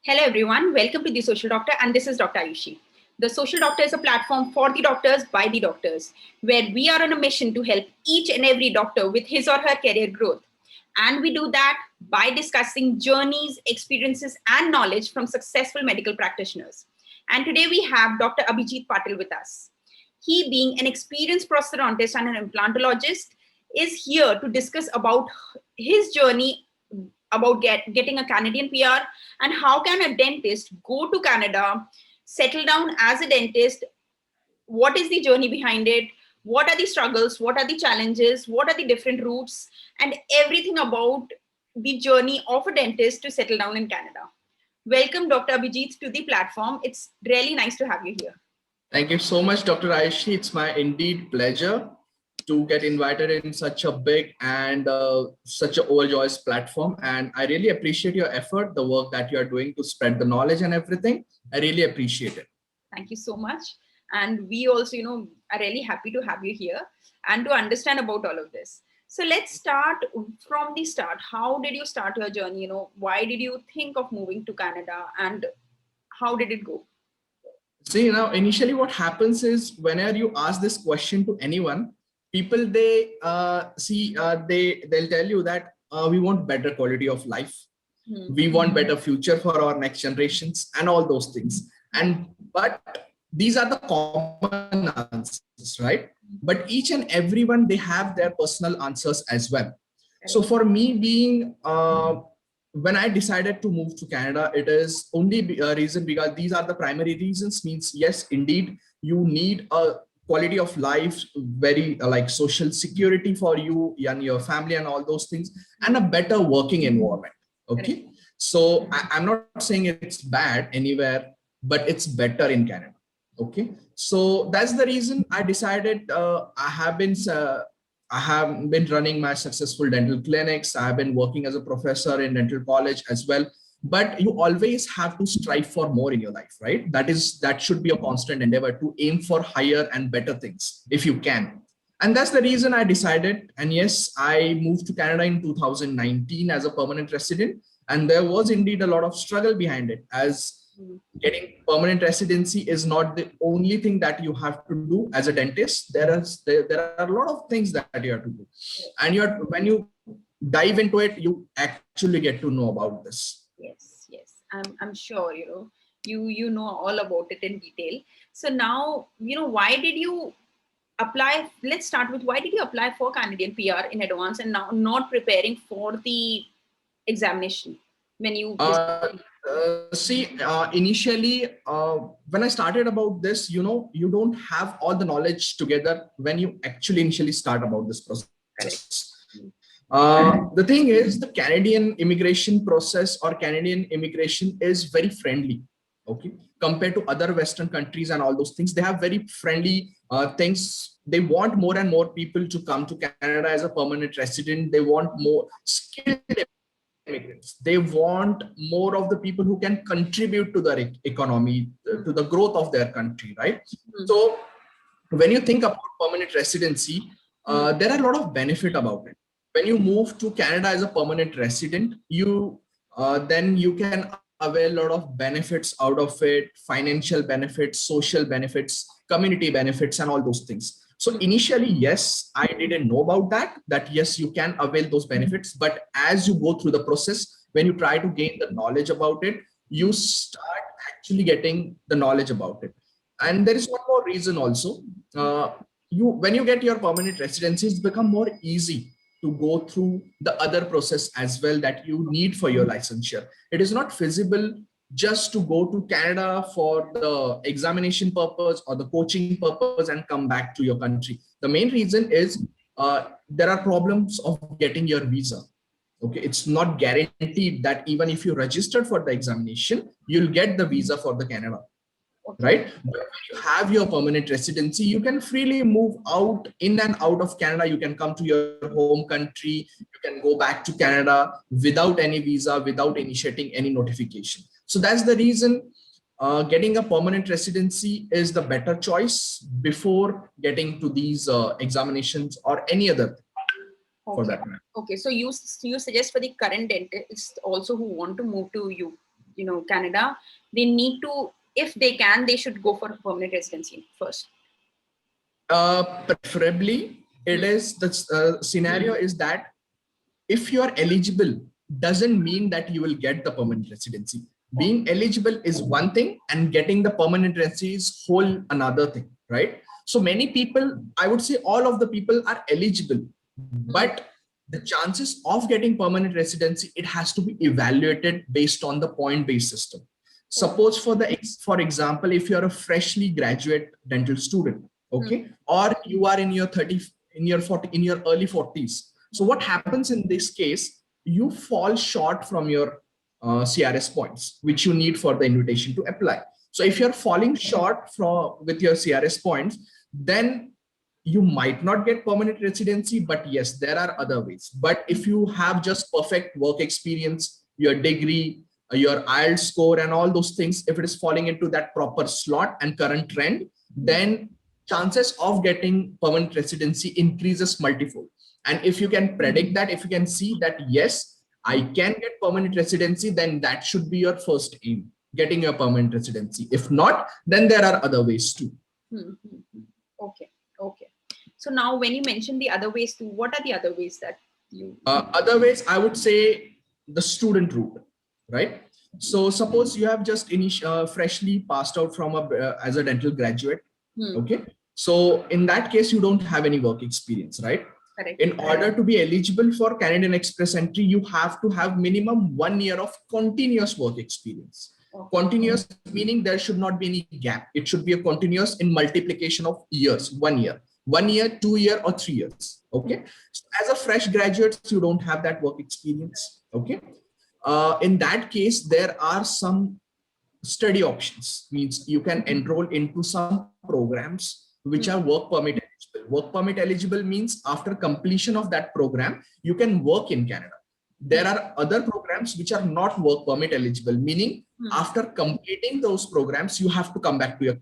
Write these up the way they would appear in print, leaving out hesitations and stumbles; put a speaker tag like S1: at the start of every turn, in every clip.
S1: Hello everyone, welcome to The Social Doctor, and this is Dr. Ayushi. The Social Doctor is a platform for the doctors by the doctors, where we are on a mission to help each and every doctor with his or her career growth. And we do that by discussing journeys, experiences, and knowledge from successful medical practitioners. And today we have Dr. Abhijeet Patil with us. He, being an experienced prosthodontist and an implantologist, is here to discuss about his journey about getting a Canadian PR and how can a dentist go to Canada, settle down as a dentist, what is the journey behind it, what are the struggles, what are the challenges, what are the different routes, and everything about the journey of a dentist to settle down in Canada. Welcome, Dr. Abhijeet, to the platform. It's really nice to have you here.
S2: Thank you so much, Dr. Aishi. It's my indeed pleasure to get invited in such a big and such a overjoyous platform. And I really appreciate your effort, the work that you are doing to spread the knowledge and everything. I really appreciate it.
S1: Thank you so much. And we also, are really happy to have you here and to understand about all of this. So let's start from the start. How did you start your journey? Why did you think of moving to Canada and how did it go?
S2: See, initially what happens is whenever you ask this question to anyone, people, they'll tell you that we want better quality of life. We want better future for our next generations and all those things. But these are the common answers, right? But each and everyone, they have their personal answers as well. So for me being, when I decided to move to Canada, it is only a reason because these are the primary reasons. Means, yes, indeed, you need a quality of life, very like social security for you and your family and all those things, and a better working environment. Okay. So I'm not saying it's bad anywhere, but it's better in Canada. Okay. So that's the reason I decided. I have been running my successful dental clinics. I have been working as a professor in dental college as well. But you always have to strive for more in your life, right? That should be a constant endeavor to aim for higher and better things if you can. And that's the reason I decided. And yes, I moved to Canada in 2019 as a permanent resident. And there was indeed a lot of struggle behind it, as getting permanent residency is not the only thing that you have to do as a dentist. There are a lot of things that you have to do. And when you dive into it, you actually get to know about this.
S1: Yes. I'm sure, you know all about it in detail. So now, why did you apply? Let's start with why did you apply for Canadian PR in advance and now not preparing for the examination when you
S2: initially when I started about this, you don't have all the knowledge together when you actually initially start about this process. The thing is, the Canadian immigration process or Canadian immigration is very friendly, okay, compared to other Western countries and all those things. They have very friendly things. They want more and more people to come to Canada as a permanent resident. They want more skilled immigrants. They want more of the people who can contribute to their economy, to the growth of their country, right? So when you think about permanent residency, there are a lot of benefit about it. When you move to Canada as a permanent resident, then you can avail a lot of benefits out of it: financial benefits, social benefits, community benefits, and all those things. So initially, yes, I didn't know about that yes, you can avail those benefits. But as you go through the process, when you try to gain the knowledge about it, you start actually getting the knowledge about it. And there is one more reason also. When you get your permanent residency, it's become more easy to go through the other process as well that you need for your licensure. It is not feasible just to go to Canada for the examination purpose or the coaching purpose and come back to your country. The main reason is there are problems of getting your visa. Okay, it's not guaranteed that even if you registered for the examination, you'll get the visa for the Canada. Right? But when you have your permanent residency, you can freely move out, in and out of Canada. You can come to your home country. You can go back to Canada without any visa, without initiating any notification. So that's the reason getting a permanent residency is the better choice before getting to these examinations or any other for that matter.
S1: Okay, so you suggest for the current dentists also who want to move to you Canada, they need to, if they can, they should go for a permanent residency first?
S2: Preferably, it is the scenario is that if you are eligible, doesn't mean that you will get the permanent residency. Being eligible is one thing, and getting the permanent residency is whole another thing, right? So many people, I would say all of the people are eligible, but the chances of getting permanent residency, it has to be evaluated based on the point-based system. Suppose for example, if you're a freshly graduate dental student, okay, or you are in your 30, in your 40, in your early 40s. So what happens in this case, you fall short from your CRS points, which you need for the invitation to apply. So if you're falling short with your CRS points, then you might not get permanent residency, but yes, there are other ways. But if you have just perfect work experience, your degree, your IELTS score and all those things, if it is falling into that proper slot and current trend, then chances of getting permanent residency increases multifold. And if you can predict that, if you can see that, yes, I can get permanent residency, then that should be your first aim, getting your permanent residency. If not, then there are other ways too.
S1: Okay. So now when you mention the other ways too, what are the other ways that you...
S2: Other ways, I would say the student route, right? So suppose you have just freshly passed out from as a dental graduate, okay? So in that case, you don't have any work experience, right?
S1: Correct.
S2: In order to be eligible for Canadian Express entry, you have to have minimum 1 year of continuous work experience. Continuous meaning there should not be any gap. It should be a continuous in multiplication of years, 1 year, 1 year, 2 year, or 3 years. Okay. So as a fresh graduate, you don't have that work experience. Okay. In that case, there are some study options. Means you can enroll into some programs which are work permit eligible. Work permit eligible means after completion of that program, you can work in Canada. There are other programs which are not work permit eligible, meaning after completing those programs, you have to come back to your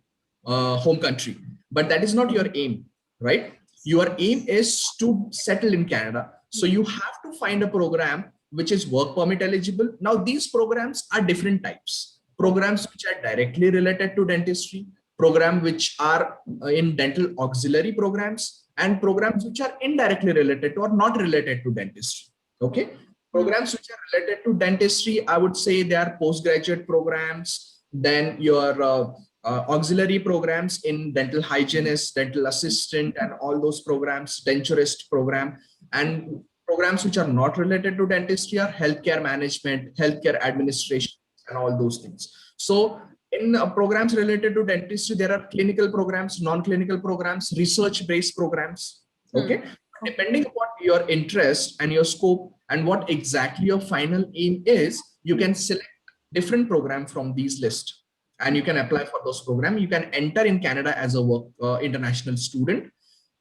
S2: home country. But that is not your aim, right? Your aim is to settle in Canada. So you have to find a program which is work permit eligible. Now, these programs are different types. Programs which are directly related to dentistry, programs which are in dental auxiliary programs, and programs which are indirectly related to or not related to dentistry. Okay. Programs which are related to dentistry, I would say they are postgraduate programs, then your auxiliary programs in dental hygienist, dental assistant, and all those programs, denturist program, and programs which are not related to dentistry are healthcare management, healthcare administration, and all those things. So in programs related to dentistry, there are clinical programs, non-clinical programs, research-based programs. Okay. Depending upon your interest and your scope and what exactly your final aim is, you can select different program from these lists and you can apply for those programs. You can enter in Canada as a international student,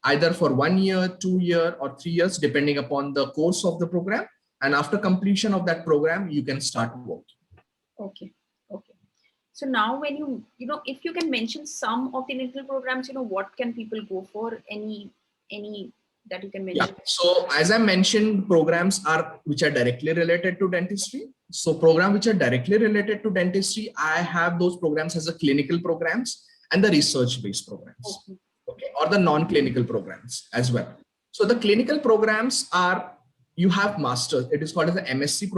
S2: either for 1 year, 2 year, or 3 years, depending upon the course of the program. And after completion of that program, you can start working.
S1: Okay. So now when if you can mention some of the dental programs, what can people go for? Any that you can mention?
S2: Yeah. So as I mentioned, programs which are directly related to dentistry. So programs which are directly related to dentistry, I have those programs as a clinical programs and the research-based programs, okay, or the non-clinical programs as well. So the clinical programs are, you have masters, it is called as the MSc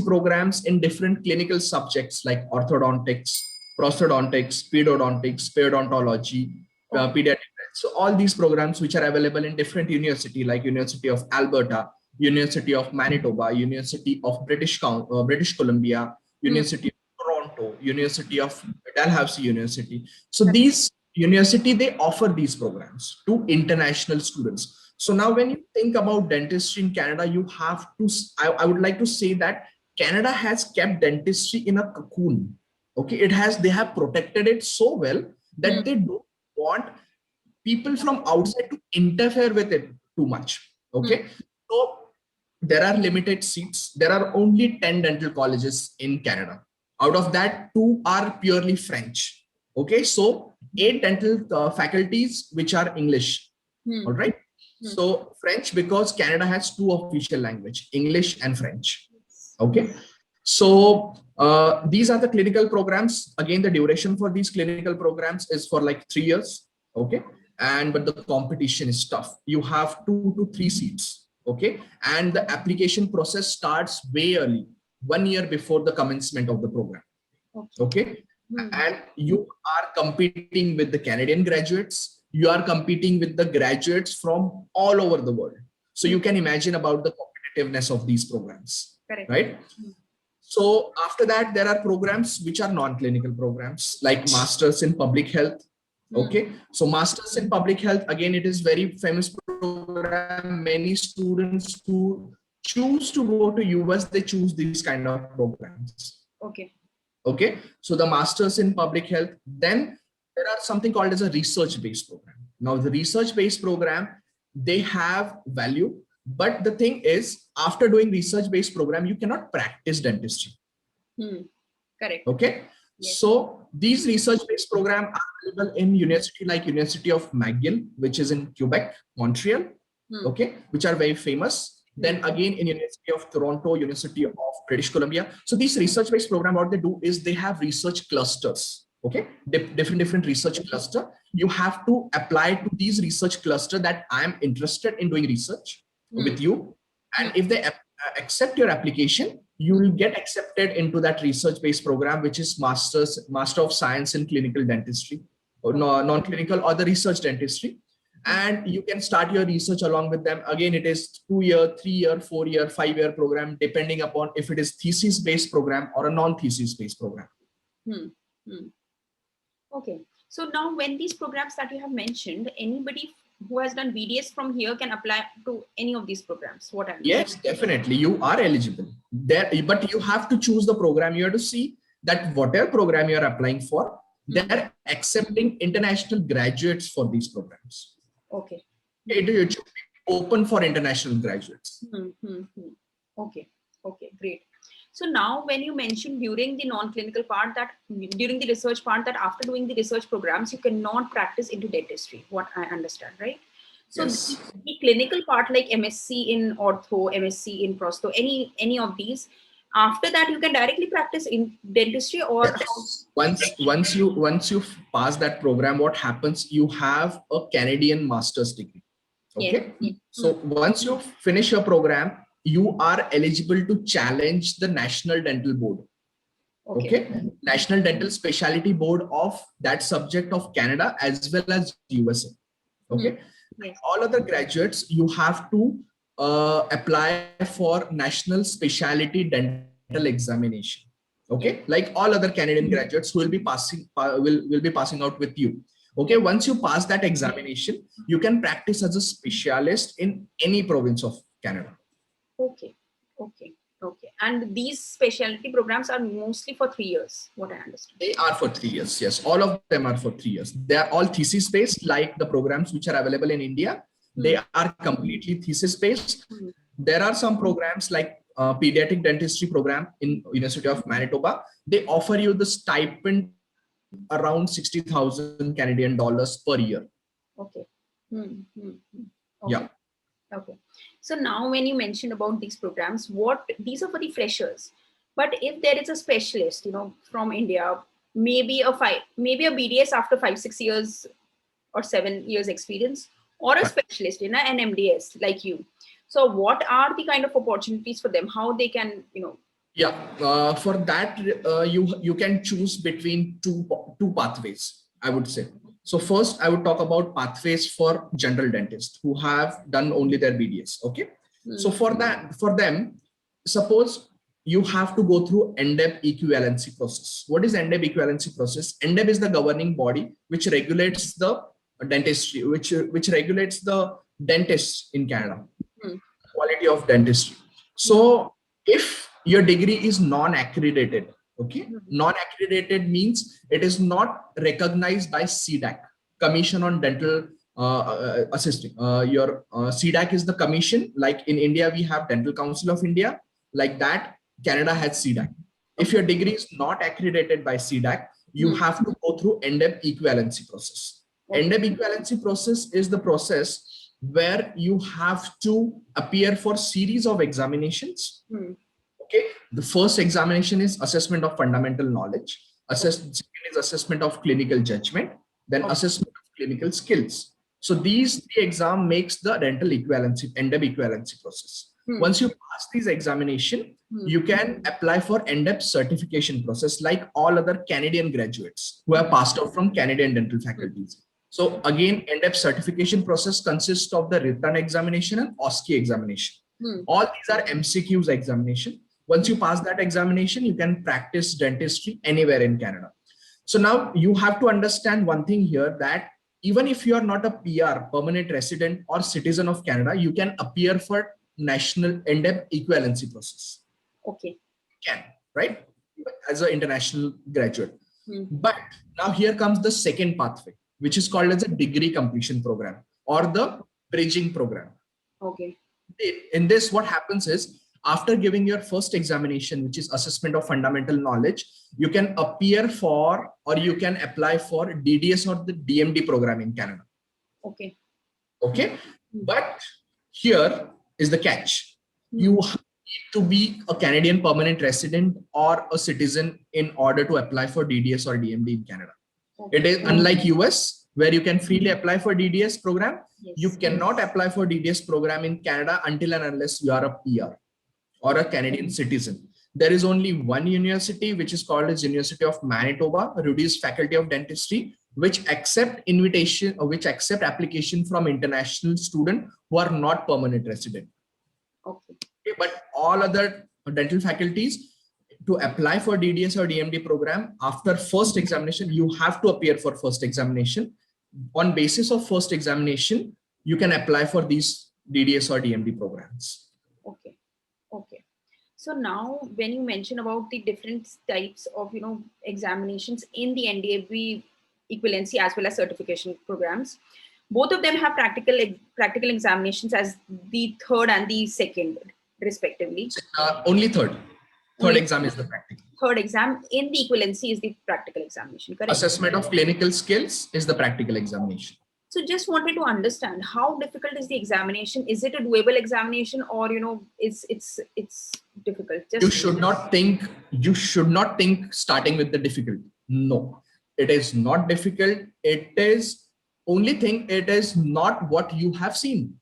S2: programs in different clinical subjects like orthodontics, prosthodontics, periodontology, pediatric. So all these programs which are available in different university like University of Alberta, University of Manitoba, University of British Columbia, University of Toronto, University of Dalhousie University. So these university, they offer these programs to international students. So now when you think about dentistry in Canada, you have to, I would like to say that Canada has kept dentistry in a cocoon. Okay, they have protected it so well that they don't want people from outside to interfere with it too much. Okay. So there are limited seats. There are only 10 dental colleges in Canada. Out of that, 2 are purely French. Okay. So 8 dental faculties, which are English. All right. So French, because Canada has 2 official language, English and French. Okay. So These are the clinical programs. Again, the duration for these clinical programs is for like 3 years. Okay. But the competition is tough. You have 2 to 3 seats. Okay. And the application process starts way early, 1 year before the commencement of the program. Okay. And you are competing with the Canadian graduates. You are competing with the graduates from all over the world. So you can imagine about the competitiveness of these programs.
S1: Correct.
S2: Right. So after that, there are programs which are non-clinical programs like Masters in Public Health. Okay. So Masters in Public Health, again, it is very famous program. Many students who choose to go to US, they choose these kind of programs.
S1: Okay.
S2: Okay. So the Masters in Public Health, then there are something called as a research-based program. Now the research-based program, they have value. But the thing is, after doing research-based program, you cannot practice dentistry.
S1: Correct.
S2: Okay. Yes. So these research-based programs are available in university like University of McGill, which is in Quebec, Montreal. Okay, which are very famous. Then again in University of Toronto, University of British Columbia. So these research-based program, what they do is they have research clusters. Okay, different research cluster. You have to apply to these research cluster that I am interested in doing research with you, and if they accept your application, you will get accepted into that research-based program, which is Master of Science in Clinical Dentistry, or non-clinical or the research dentistry, and you can start your research along with them. Again, it is 2-year, 3-year, 4-year, 5-year program, depending upon if it is thesis-based program or a non-thesis-based program.
S1: Okay, so now when these programs that you have mentioned, anybody who has done BDS from here can apply to any of these programs. What I'm
S2: Yes, definitely. You are eligible there, but you have to choose the program. You have to see that whatever program you're applying for, they're accepting international graduates for these programs.
S1: Okay.
S2: It should be open for international graduates.
S1: Okay. Okay, great. So now when you mentioned during the non-clinical part that during the research part that after doing the research programs, you cannot practice into dentistry, what I understand, right? So
S2: yes.
S1: the clinical part like MSc in ortho, MSc in prosto, any of these, after that you can directly practice in dentistry or
S2: yes. once you pass that program, what happens, you have a Canadian master's degree. Okay. Yes. So once you finish your program, you are eligible to challenge the National Dental Board. Okay. National Dental Speciality Board of that subject of Canada as well as USA. Okay. Yes. All other graduates, you have to apply for National Speciality Dental Examination. Okay. Like all other Canadian graduates who will be passing will be passing out with you. Okay. Once you pass that examination, you can practice as a specialist in any province of Canada.
S1: Okay. And these specialty programs are mostly for 3 years, what I understand.
S2: They are for 3 years. Yes. All of them are for 3 years. They are all thesis based, like the programs which are available in India. They are completely thesis based. There are some programs like pediatric dentistry program in University of Manitoba. They offer you the stipend around 60,000 Canadian dollars per year.
S1: Okay. Okay.
S2: Yeah.
S1: Okay. So now when you mentioned about these programs, these are for the freshers, but if there is a specialist, from India, maybe a BDS after 5-6 years or 7 years experience, or a specialist in an MDS like you. So what are the kind of opportunities for them? How they can,
S2: Yeah, for that, you can choose between two pathways, I would say. So first, I would talk about pathways for general dentists who have done only their BDS. Okay. So for them, suppose you have to go through NDEB equivalency process. What is NDEB equivalency process? NDEB is the governing body which regulates the dentistry, which regulates the dentists in Canada, quality of dentistry. So if your degree is non-accredited, okay, non-accredited means it is not recognized by CDAC, Commission on Dental Assisting. Your CDAC is the commission, like in India we have Dental Council of India, like that Canada has CDAC. If your degree is not accredited by CDAC, you have to go through NDEB equivalency process. NDEB equivalency process is the process where you have to appear for series of examinations. Okay, The first examination is assessment of fundamental knowledge. Second is assessment of clinical judgment, then assessment of clinical skills. So these three exam makes the dental equivalency, NDEB equivalency process. Once you pass these examination, you can apply for NDEB certification process like all other Canadian graduates who have passed out from Canadian dental faculties. So again, NDEB certification process consists of the written examination and OSCE examination. All these are MCQs examination. Once you pass that examination, you can practice dentistry anywhere in Canada. So now you have to understand one thing here, that even if you are not a PR, permanent resident or citizen of Canada, you can appear for national NDEB equivalency process.
S1: Okay.
S2: Can, right? As an international graduate. But now here comes the second pathway, which is called as a degree completion program or the bridging program.
S1: Okay.
S2: In this, what happens is, after giving your first examination, which is assessment of fundamental knowledge, you can appear for, or you can apply for DDS or the DMD program in Canada.
S1: Okay.
S2: Okay. But here is the catch. You need to be a Canadian permanent resident or a citizen in order to apply for DDS or DMD in Canada. Okay. It is unlike US, where you can freely apply for DDS program. Yes. You cannot apply for DDS program in Canada until and unless you are a PR or a Canadian citizen. There is only one university, which is called as University of Manitoba, Rudy's Faculty of Dentistry, which accept invitation or which accept application from international students who are not permanent resident. Okay. But all other dental faculties, to apply for DDS or DMD program, after first examination, you have to appear for first examination. On basis of first examination, you can apply for these DDS or DMD programs.
S1: Okay. Okay. So now when you mention about the different types of, examinations in the NDEB equivalency as well as certification programs, both of them have practical examinations as the third and the second respectively.
S2: Only third. Third exam is the practical.
S1: Third exam in the equivalency is the practical examination, correct?
S2: Assessment of clinical skills is the practical examination.
S1: So just wanted to understand, how difficult is the examination? Is it a doable examination, or it's difficult?
S2: You should not think starting with the difficulty. No, it is not difficult. It is only thing, it is not what you have seen.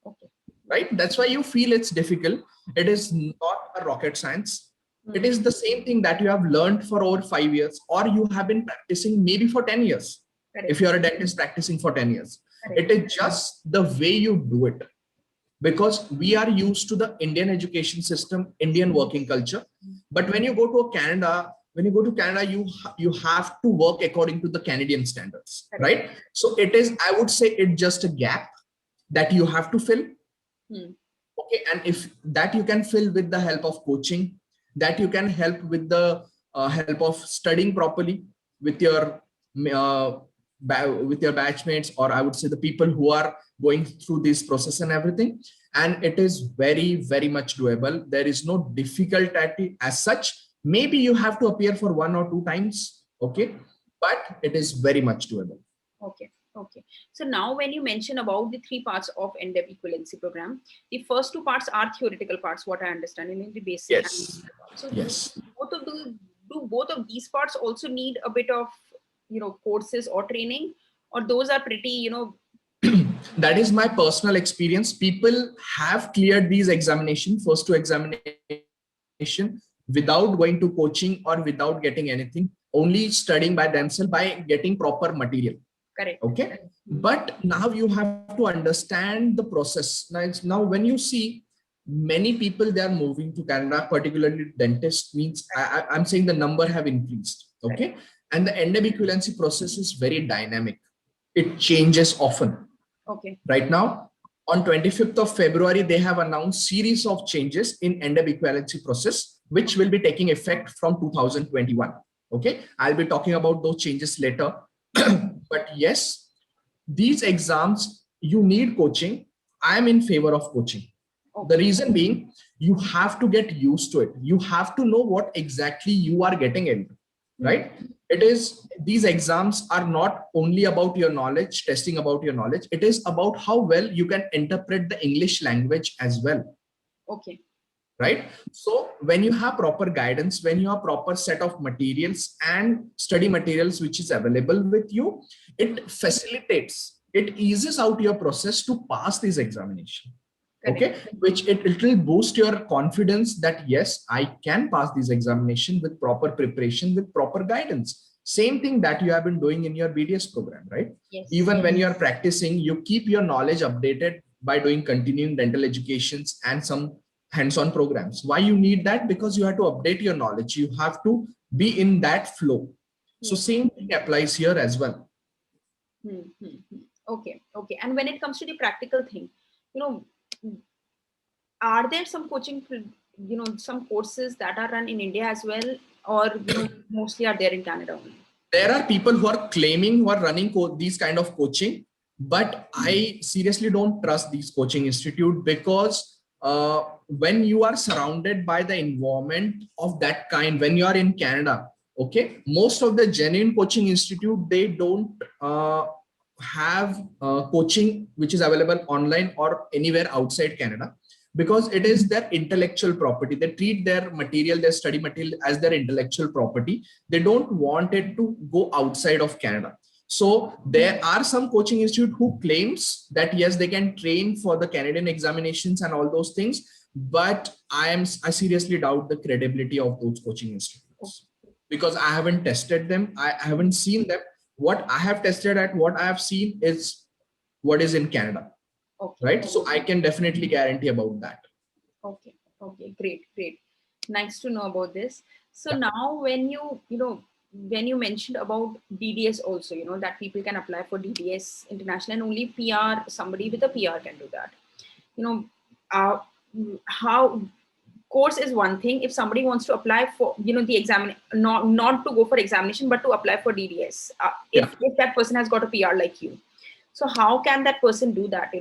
S2: Okay. Right? That's why you feel it's difficult. It is not a rocket science. It is the same thing that you have learned for over 5 years, or you have been practicing maybe for 10 years. Correct. If you are a dentist practicing for 10 years, correct, it is just the way you do it, because we are used to the Indian education system, Indian working culture. But when you go to Canada, you have to work according to the Canadian standards, correct, right? So it is, I would say, it's just a gap that you have to fill. Okay. And if that you can fill with the help of coaching, that you can help with the help of studying properly with your batchmates, or I would say the people who are going through this process and everything. And it is very, very much doable. There is no difficulty as such. Maybe you have to appear for 1 or 2 times. Okay. But it is very much doable.
S1: Okay. Okay. So now when you mention about the 3 parts of NDEB equivalency program, the first 2 parts are theoretical parts, what I understand, in the basic.
S2: Yes.
S1: So
S2: yes.
S1: Do both of these parts also need a bit of, courses or training, or those are pretty,
S2: That is my personal experience. People have cleared these examinations, first 2 examination, without going to coaching or without getting anything, only studying by themselves, by getting proper material.
S1: Correct.
S2: Okay. Correct. But now you have to understand the process. Now when you see many people, they are moving to Canada, particularly dentists, means I'm saying the number have increased. Okay. Correct. And the NDEB equivalency process is very dynamic. It changes often.
S1: Okay.
S2: Right now, on 25th of February, they have announced series of changes in NDEB equivalency process, which will be taking effect from 2021. Okay. I'll be talking about those changes later. But yes, these exams, you need coaching. I'm in favor of coaching. Okay. The reason being, you have to get used to it. You have to know what exactly you are getting into, right? It is, these exams are not only about your knowledge, testing about your knowledge. It is about how well you can interpret the English language as well.
S1: Okay.
S2: right? So when you have proper guidance, when you have proper set of materials and study materials which is available with you, it facilitates, it eases out your process to pass this examination. Okay, which it will boost your confidence that yes, I can pass this examination with proper preparation, with proper guidance. Same thing that you have been doing in your BDS program, right?
S1: Yes.
S2: Even when you are practicing, you keep your knowledge updated by doing continuing dental educations and some hands-on programs. Why you need that? Because you have to update your knowledge. You have to be in that flow. So same thing applies here as well.
S1: Okay. And when it comes to the practical thing, are there some coaching, some courses that are run in India as well, or mostly are there in Canada only?
S2: There are people who are claiming, who are running these kind of coaching, but I seriously don't trust these coaching institute, because when you are surrounded by the environment of that kind, when you are in Canada, okay, most of the genuine coaching institute, they don't have coaching which is available online or anywhere outside Canada, because it is their intellectual property. They treat their material, their study material, as their intellectual property. They don't want it to go outside of Canada. So there are some coaching institute who claims that yes, they can train for the Canadian examinations and all those things, but I seriously doubt the credibility of those coaching institutes, because I haven't tested them. I haven't seen them. What I have tested at what I have seen is what is in Canada. Okay. Right. So I can definitely guarantee about that.
S1: Okay. Great. Nice to know about this. So now when when you mentioned about BDS also, that people can apply for DDS international, and only PR, somebody with a PR can do that. How course is one thing. If somebody wants to apply for, the exam, not to go for examination, but to apply for DDS, if that person has got a PR like you, so how can that person do that?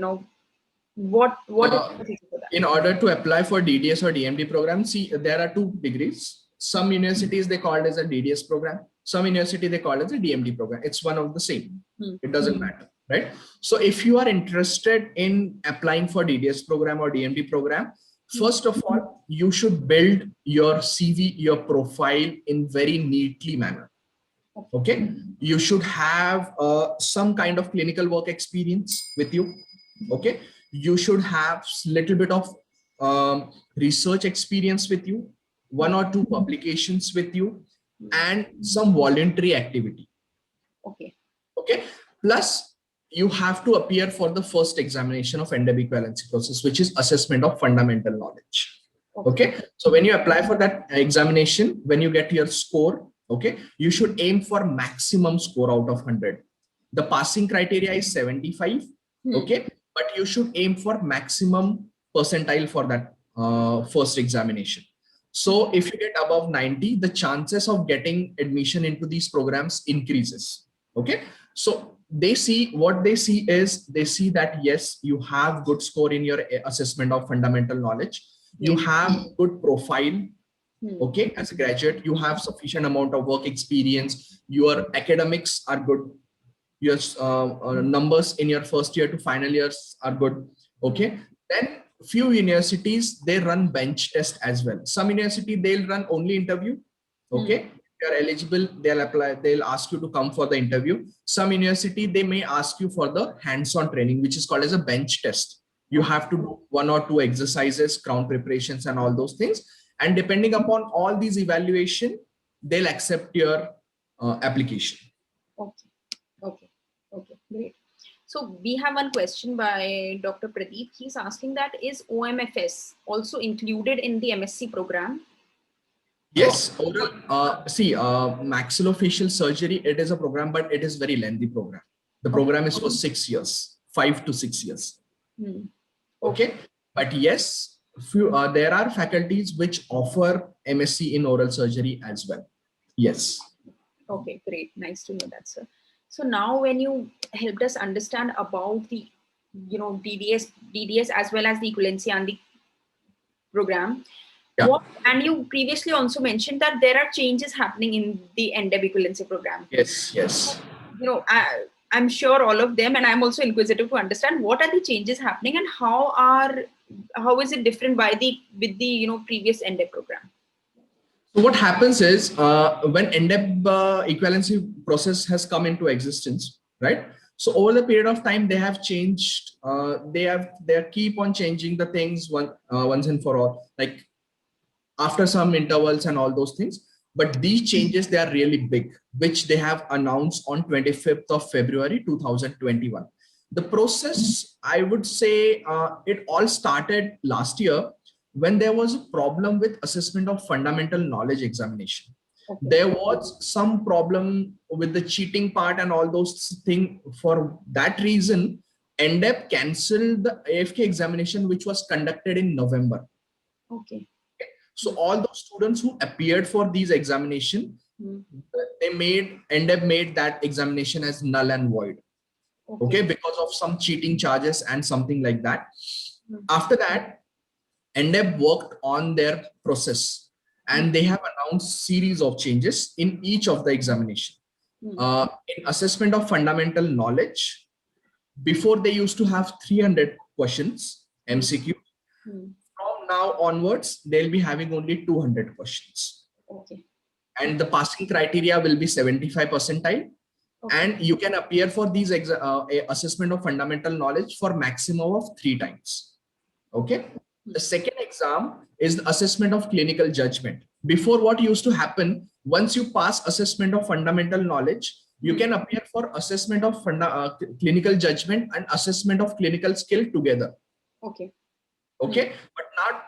S1: What is for that?
S2: In order to apply for DDS or DMD program, see, there are 2 degrees. Some universities they call it as a DDS program. Some university they call it as a DMD program. It's one of the same. It doesn't matter, right? So if you are interested in applying for DDS program or DMD program, first of all, you should build your CV, your profile in very neatly manner. Okay, you should have some kind of clinical work experience with you. Okay, you should have little bit of research experience with you, 1 or 2 publications with you, and some voluntary activity. Okay, plus you have to appear for the first examination of endemic valency process, which is assessment of fundamental knowledge. Okay, so when you apply for that examination, when you get your score, okay, you should aim for maximum score out of 100. The passing criteria is 75. Okay, but you should aim for maximum percentile for that first examination. So if you get above 90, the chances of getting admission into these programs increases. Okay, so they see, what they see is, they see that yes, you have good score in your assessment of fundamental knowledge, you have good profile. Okay, as a graduate, you have sufficient amount of work experience, your academics are good, your numbers in your first year to final years are good. Okay, then few universities, they run bench test as well. Some university, they'll run only interview. Okay, if you're eligible, they'll apply, they'll ask you to come for the interview. Some university, they may ask you for the hands-on training, which is called as a bench test. You have to do 1 or 2 exercises, crown preparations and all those things, and depending upon all these evaluation, they'll accept your application.
S1: Okay, great. So we have one question by Dr. Pradeep. He's asking that, is OMFS also included in the MSc program?
S2: Yes, oral, maxillofacial surgery, it is a program, but it is very lengthy program. The program is for 6 years, 5 to 6 years. Okay, but yes, there are faculties which offer MSc in oral surgery as well. Yes.
S1: Okay, great. Nice to know that, sir. So now when you helped us understand about the, DDS as well as the equivalency and the program, and you previously also mentioned that there are changes happening in the NDEB equivalency program.
S2: Yes.
S1: I'm sure all of them, and I'm also inquisitive to understand what are the changes happening and how are how is it different with the previous NDEP program?
S2: So what happens is when NDEP equivalency process has come into existence, right? So over the period of time, they have changed. They keep on changing the things once and for all, like after some intervals and all those things. But these changes, they are really big, which they have announced on 25th of February 2021. The process, I would say, it all started last year when there was a problem with assessment of fundamental knowledge examination. Okay. There was some problem with the cheating part and all those things. For that reason, NDEP cancelled the AFK examination, which was conducted in November.
S1: Okay.
S2: So all those students who appeared for these examination, NDEP made that examination as null and void. Okay, because of some cheating charges and something like that. After that, NDEP worked on their process and they have announced series of changes in each of the examination. In assessment of fundamental knowledge, before they used to have 300 questions, MCQ. From now onwards, they'll be having only 200 questions. Okay. And the passing criteria will be 75 percentile. Okay. And you can appear for these assessment of fundamental knowledge for maximum of 3 times. Okay. The second exam is the assessment of clinical judgment. Before, what used to happen, once you pass assessment of fundamental knowledge, you can appear for assessment of clinical judgment and assessment of clinical skill together. Okay. Okay. But not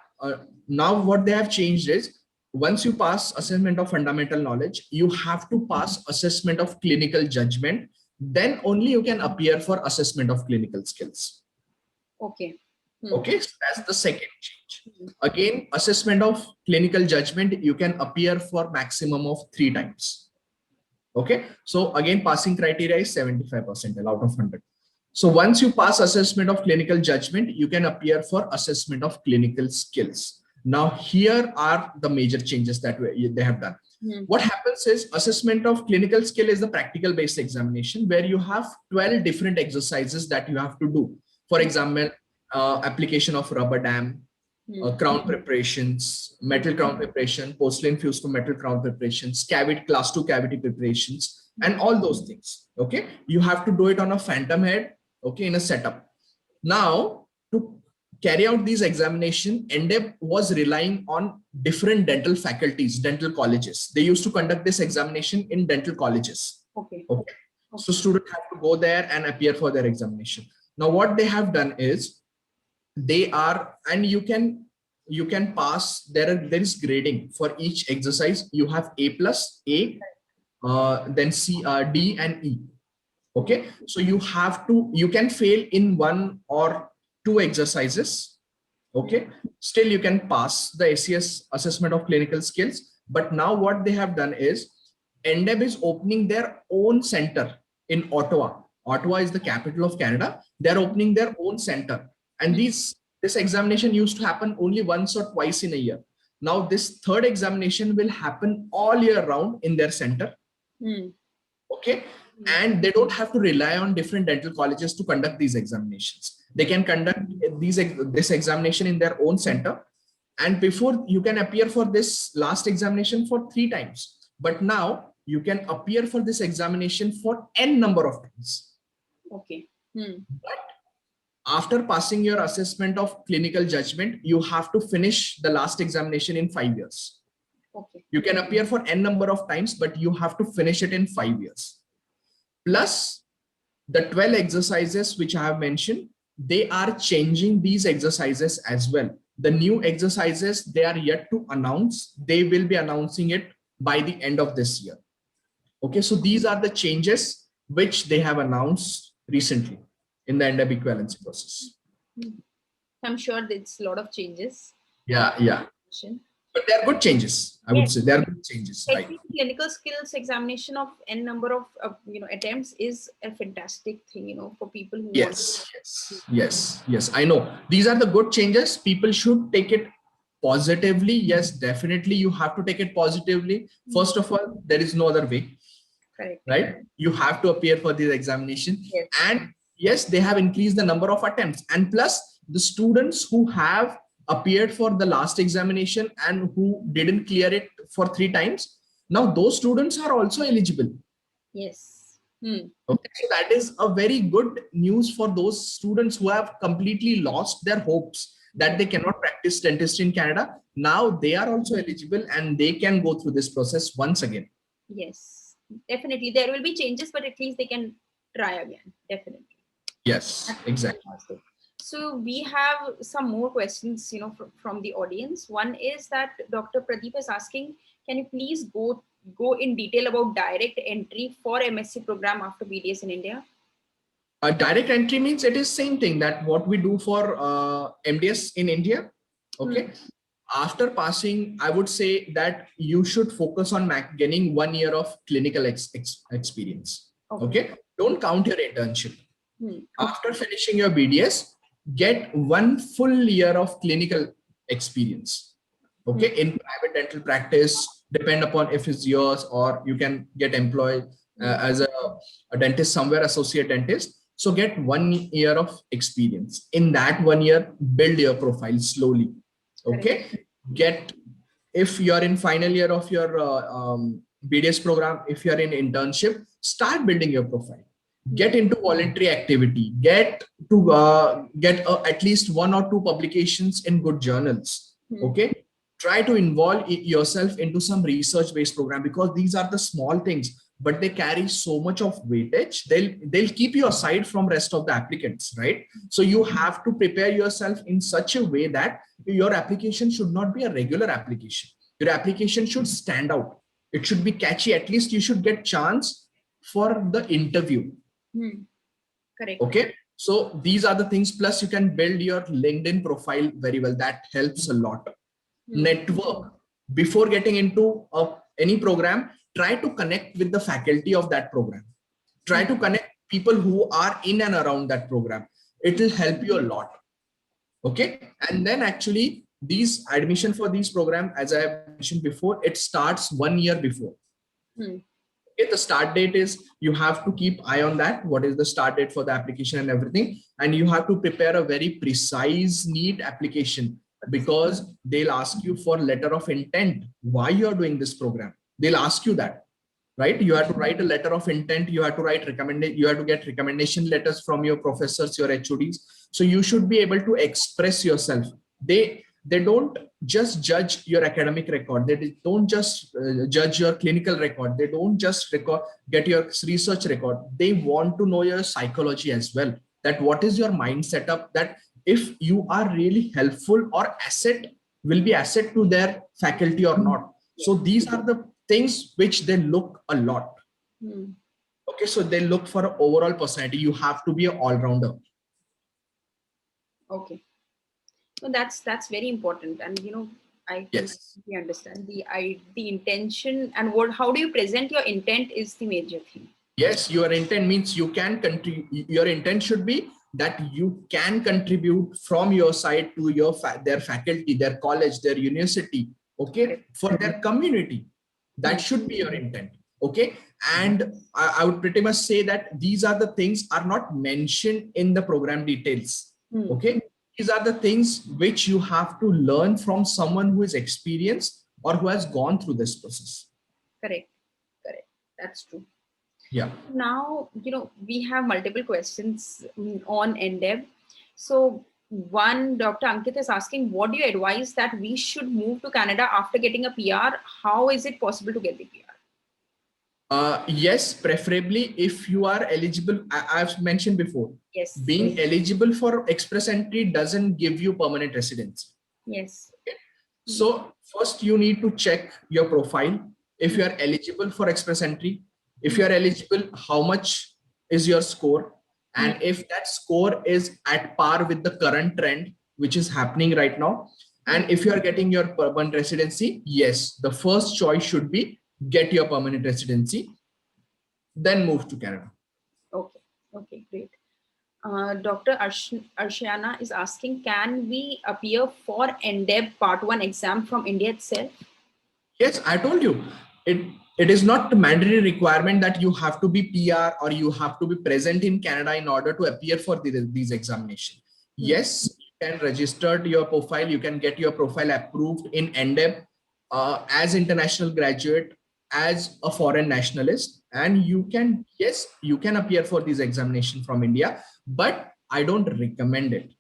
S2: now what they have changed is, once you pass assessment of fundamental knowledge, you have to pass assessment of clinical judgment. Then only you can appear for assessment of clinical skills. Okay. Okay, so that's the second change. Again, assessment of clinical judgment, you can appear for maximum of 3 times. Okay, so again, passing criteria is 75% out of 100. So once you pass assessment of clinical judgment, you can appear for assessment of clinical skills. Now, here are the major changes that they have done. What happens is, assessment of clinical skill is the practical based examination where you have 12 different exercises that you have to do. For example, application of rubber dam, crown preparations, metal crown preparation, porcelain fused to metal crown preparations, class 2 cavity preparations, and all those things. Okay, you have to do it on a phantom head. Okay, in a setup. Now, to carry out these examination, NDEP was relying on different dental faculties, dental colleges. They used to conduct this examination in dental colleges. Okay. Okay. So students have to go there and appear for their examination. Now, what they have done is, they are, and you can pass, there is grading for each exercise. You have A+, A, then C, D and E. Okay, so you can fail in 1 or 2 exercises. Okay, still you can pass the ACS assessment of clinical skills. But now what they have done is, NDEP is opening their own center in Ottawa. Ottawa is the capital of Canada. They're opening their own center. And this examination used to happen only once or twice in a year. Now this third examination will happen all year round in their center. Okay. And they don't have to rely on different dental colleges to conduct these examinations. They can conduct this examination in their own center. And before, you can appear for this last examination for 3 times. But now you can appear for this examination for n number of times. Okay. But after passing your assessment of clinical judgment, you have to finish the last examination in 5 years. Okay. You can appear for n number of times, but you have to finish it in 5 years. Plus the 12 exercises which I have mentioned, they are changing these exercises as well. The new exercises, they are yet to announce. They will be announcing it by the end of this year. Okay, so these are the changes which they have announced recently in the NDEP equivalency process.
S1: I'm sure there's a lot of changes.
S2: Yeah. But they are good changes. I would say they are good changes.
S1: I think clinical skills examination of n number of attempts is a fantastic thing, for people who
S2: Yes. I know these are the good changes. People should take it positively. Yes, definitely you have to take it positively. First of all, there is no other way. Correct. Right? You have to appear for this examination. Yes. And yes, they have increased the number of attempts, and plus the students who have appeared for the last examination and who didn't clear it for 3 times, now those students are also eligible.
S1: Yes.
S2: Okay, so that is a very good news for those students who have completely lost their hopes that they cannot practice dentistry in Canada. Now they are also eligible and they can go through this process once again.
S1: Yes, definitely. There will be changes, but at least they can try again. Definitely.
S2: Yes, exactly.
S1: Fantastic. So we have some more questions, from the audience. One is that Dr. Pradeep is asking, can you please go in detail about direct entry for MSc program after BDS in India?
S2: Direct entry means it is same thing that what we do for MDS in India. Okay. After passing, I would say that you should focus on gaining 1 year of clinical experience. Okay. Don't count your internship. After finishing your BDS, get 1 full year of clinical experience. Okay. In private dental practice, depend upon if it's yours or you can get employed as a dentist somewhere, associate dentist. So get 1 year of experience. In that 1 year, build your profile slowly. Okay. If you're in final year of your BDS program, if you're in internship, start building your profile. Get into voluntary activity. Get at least 1 or 2 publications in good journals. Okay. Try to involve yourself into some research-based program, because these are the small things, but they carry so much of weightage. They'll keep you aside from rest of the applicants, right? So you have to prepare yourself in such a way that your application should not be a regular application. Your application should stand out. It should be catchy. At least you should get chance for the interview.
S1: Correct.
S2: Okay. So these are the things. Plus you can build your LinkedIn profile very well. That helps a lot. Network. Before getting into any program, try to connect with the faculty of that program. Try to connect people who are in and around that program. It will help you a lot. Okay. And then actually these admission for these programs, as I have mentioned before, it starts 1 year before. Okay, the start date is, you have to keep eye on that. What is the start date for the application and everything. And you have to prepare a very precise, neat application, because they'll ask you for letter of intent. Why you are doing this program? They'll ask you that, right? You have to write a letter of intent. You have to write you have to get recommendation letters from your professors, your HODs. So you should be able to express yourself. They don't just judge your academic record. They don't just judge your clinical record. They don't just get your research record. They want to know your psychology as well. That what is your mind setup, that if you are really helpful or will be asset to their faculty or not. So these are the things which they look a lot. Okay, so they look for an overall personality. You have to be an all-rounder.
S1: Okay. So that's very important, and I completely understand the intention, and how do you present your intent is the major thing.
S2: Yes, your intent means you can your intent should be that you can contribute from your side to their faculty, their college, their university, okay, for their community. That should be your intent. Okay. And I would pretty much say that these are the things are not mentioned in the program details. Okay. These are the things which you have to learn from someone who is experienced or who has gone through this process.
S1: Correct. That's true.
S2: Yeah.
S1: Now, we have multiple questions on NDEB. So one, Dr. Ankit is asking, what do you advise that we should move to Canada after getting a PR? How is it possible to get the PR?
S2: Yes, preferably if you are eligible. I've mentioned before.
S1: Yes.
S2: Being eligible for express entry doesn't give you permanent residency.
S1: Yes.
S2: Okay. So first you need to check your profile. If you are eligible for express entry, if you are eligible, how much is your score? And if that score is at par with the current trend, which is happening right now, and if you are getting your permanent residency, yes, the first choice should be get your permanent residency, then move to Canada.
S1: Okay, great. Dr. Arshiana is asking, can we appear for NDEB Part 1 exam from India itself?
S2: Yes, I told you. It is not a mandatory requirement that you have to be PR or you have to be present in Canada in order to appear for these examinations. Yes, can register your profile, you can get your profile approved in NDEB as international graduate, as a foreign nationalist, and you can, yes, you can appear for this examination from India, but I don't recommend it.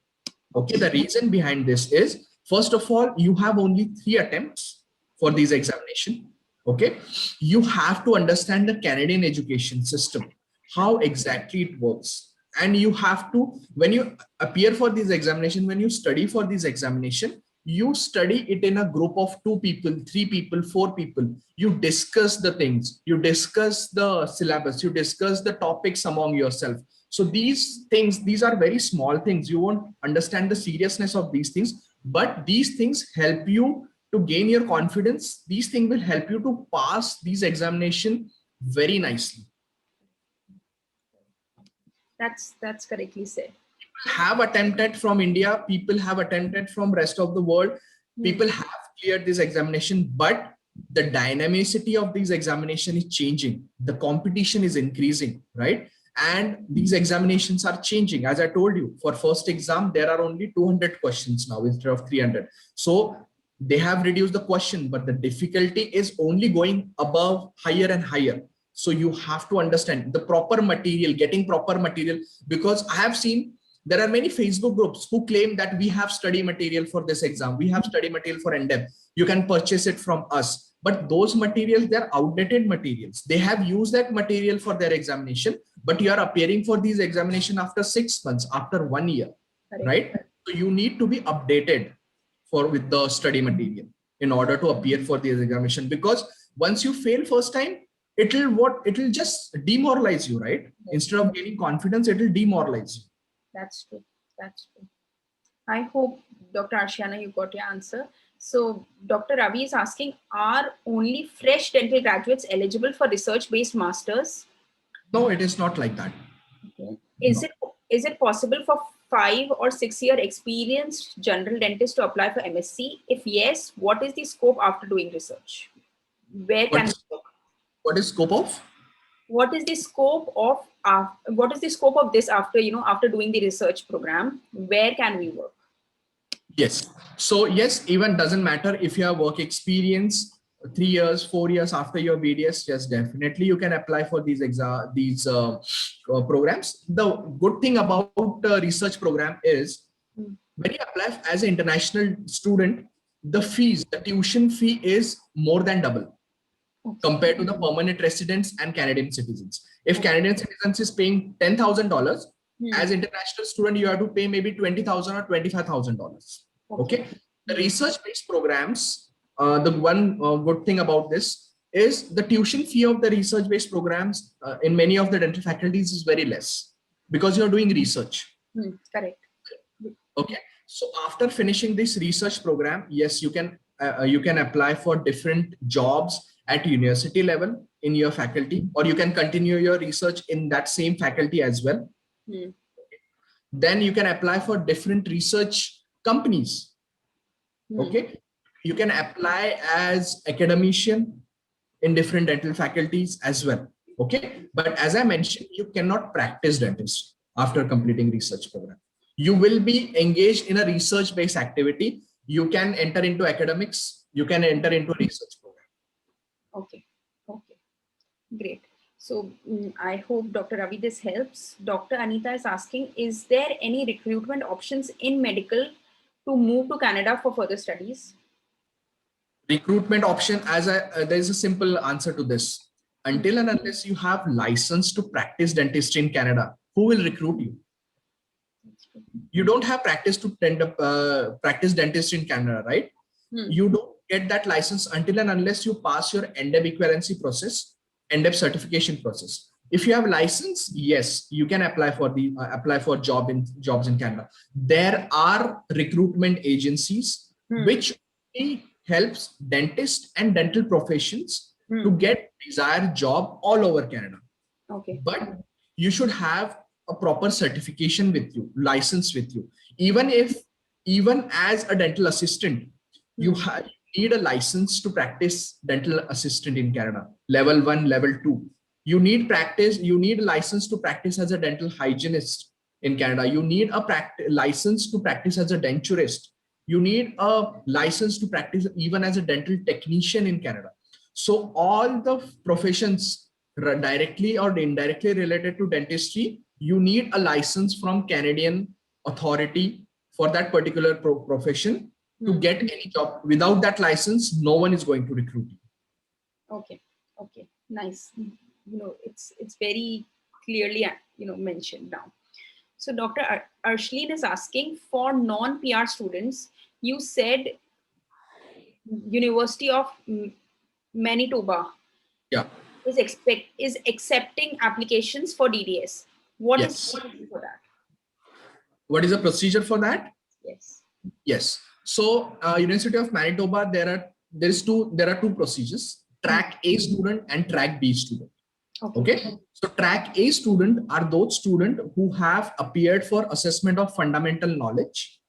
S2: Okay, the reason behind this is, first of all, you have only 3 attempts for this examination. Okay, you have to understand the Canadian education system, how exactly it works. And you have to, when you appear for this examination, when you study for this examination, you study it in a group of 2 people, 3 people, 4 people. You discuss the things, you discuss the syllabus, you discuss the topics among yourself. So these things, these are very small things. You won't understand the seriousness of these things, but these things help you to gain your confidence. These things will help you to pass these examination very nicely.
S1: That's correctly said.
S2: Have attempted from India, people have attempted from rest of the world, people have cleared this examination, but the dynamicity of these examination is changing. The competition is increasing, right? And these examinations are changing. As I told you, for first exam, there are only 200 questions now instead of 300. So they have reduced the question, but the difficulty is only going above, higher and higher. So you have to understand the proper material, getting proper material, because I have seen there are many Facebook groups who claim that we have study material for this exam. We have study material for NDEB. You can purchase it from us. But those materials, they're outdated materials. They have used that material for their examination, but you are appearing for these examination after 6 months, after 1 year, right? So you need to be updated with the study material in order to appear for the examination, because once you fail first time, it will just demoralize you, right? Instead of gaining confidence, it will demoralize you.
S1: That's true. That's true. I hope, Dr. Ashiana, you got your answer. So Dr. Ravi is asking, are only fresh dental graduates eligible for research-based masters?
S2: No, it is not like that.
S1: Okay. Is it possible for 5 or 6 year experienced general dentist to apply for MSc? If yes, what is the scope after doing research?
S2: What is scope of?
S1: What is the scope of this after, after doing the research program? Where can we work?
S2: Yes. So yes, even doesn't matter if you have work experience 3 years, 4 years after your BDS. Yes, definitely you can apply for these programs. The good thing about the research program is when you apply as an international student, the tuition fee is more than double compared to the permanent residents and Canadian citizens. If Canadian citizens is paying $10,000, as international student, you have to pay maybe $20,000 or $25,000. Okay. The research-based programs, the one good thing about this is the tuition fee of the research-based programs in many of the dental faculties is very less because you're doing research.
S1: Correct.
S2: Okay. So after finishing this research program, yes, you can apply for different jobs at university level in your faculty, or you can continue your research in that same faculty as well. Then you can apply for different research companies. Okay. You can apply as academician in different dental faculties as well. Okay. But as I mentioned, you cannot practice dentistry after completing research program. You will be engaged in a research-based activity. You can enter into academics. You can enter into research program.
S1: Okay. Okay. Great. So I hope, Dr. Ravi, this helps. Dr. Anita is asking, is there any recruitment options in medical to move to Canada for further studies?
S2: Recruitment option, there's a simple answer to this. Until and unless you have license to practice dentistry in Canada, who will recruit you? You don't have practice to practice dentistry in Canada, right? You don't get that license until and unless you pass your NDEB equivalency process, NDEB certification process. If you have license, yes, you can apply for jobs in Canada. There are recruitment agencies which helps dentists and dental professions to get desired job all over Canada.
S1: Okay.
S2: But you should have a proper certification with you, license with you. Even as a dental assistant, you need a license to practice dental assistant in Canada, level 1, level 2. You need a license to practice as a dental hygienist in Canada. You need a license to practice as a denturist. You need a license to practice even as a dental technician in Canada. So all the professions directly or indirectly related to dentistry, you need a license from Canadian authority for that particular profession to get any job. Without that license, no one is going to recruit you.
S1: Okay. Okay. Nice. It's very clearly mentioned now. So Dr. Arshlin is asking, for non-PR students, you said University of Manitoba is accepting applications for DDS. What is the procedure for that?
S2: What is the procedure for that?
S1: Yes.
S2: Yes. So University of Manitoba, there are two procedures: track A student and track B student. Okay. So track A student are those students who have appeared for assessment of fundamental knowledge.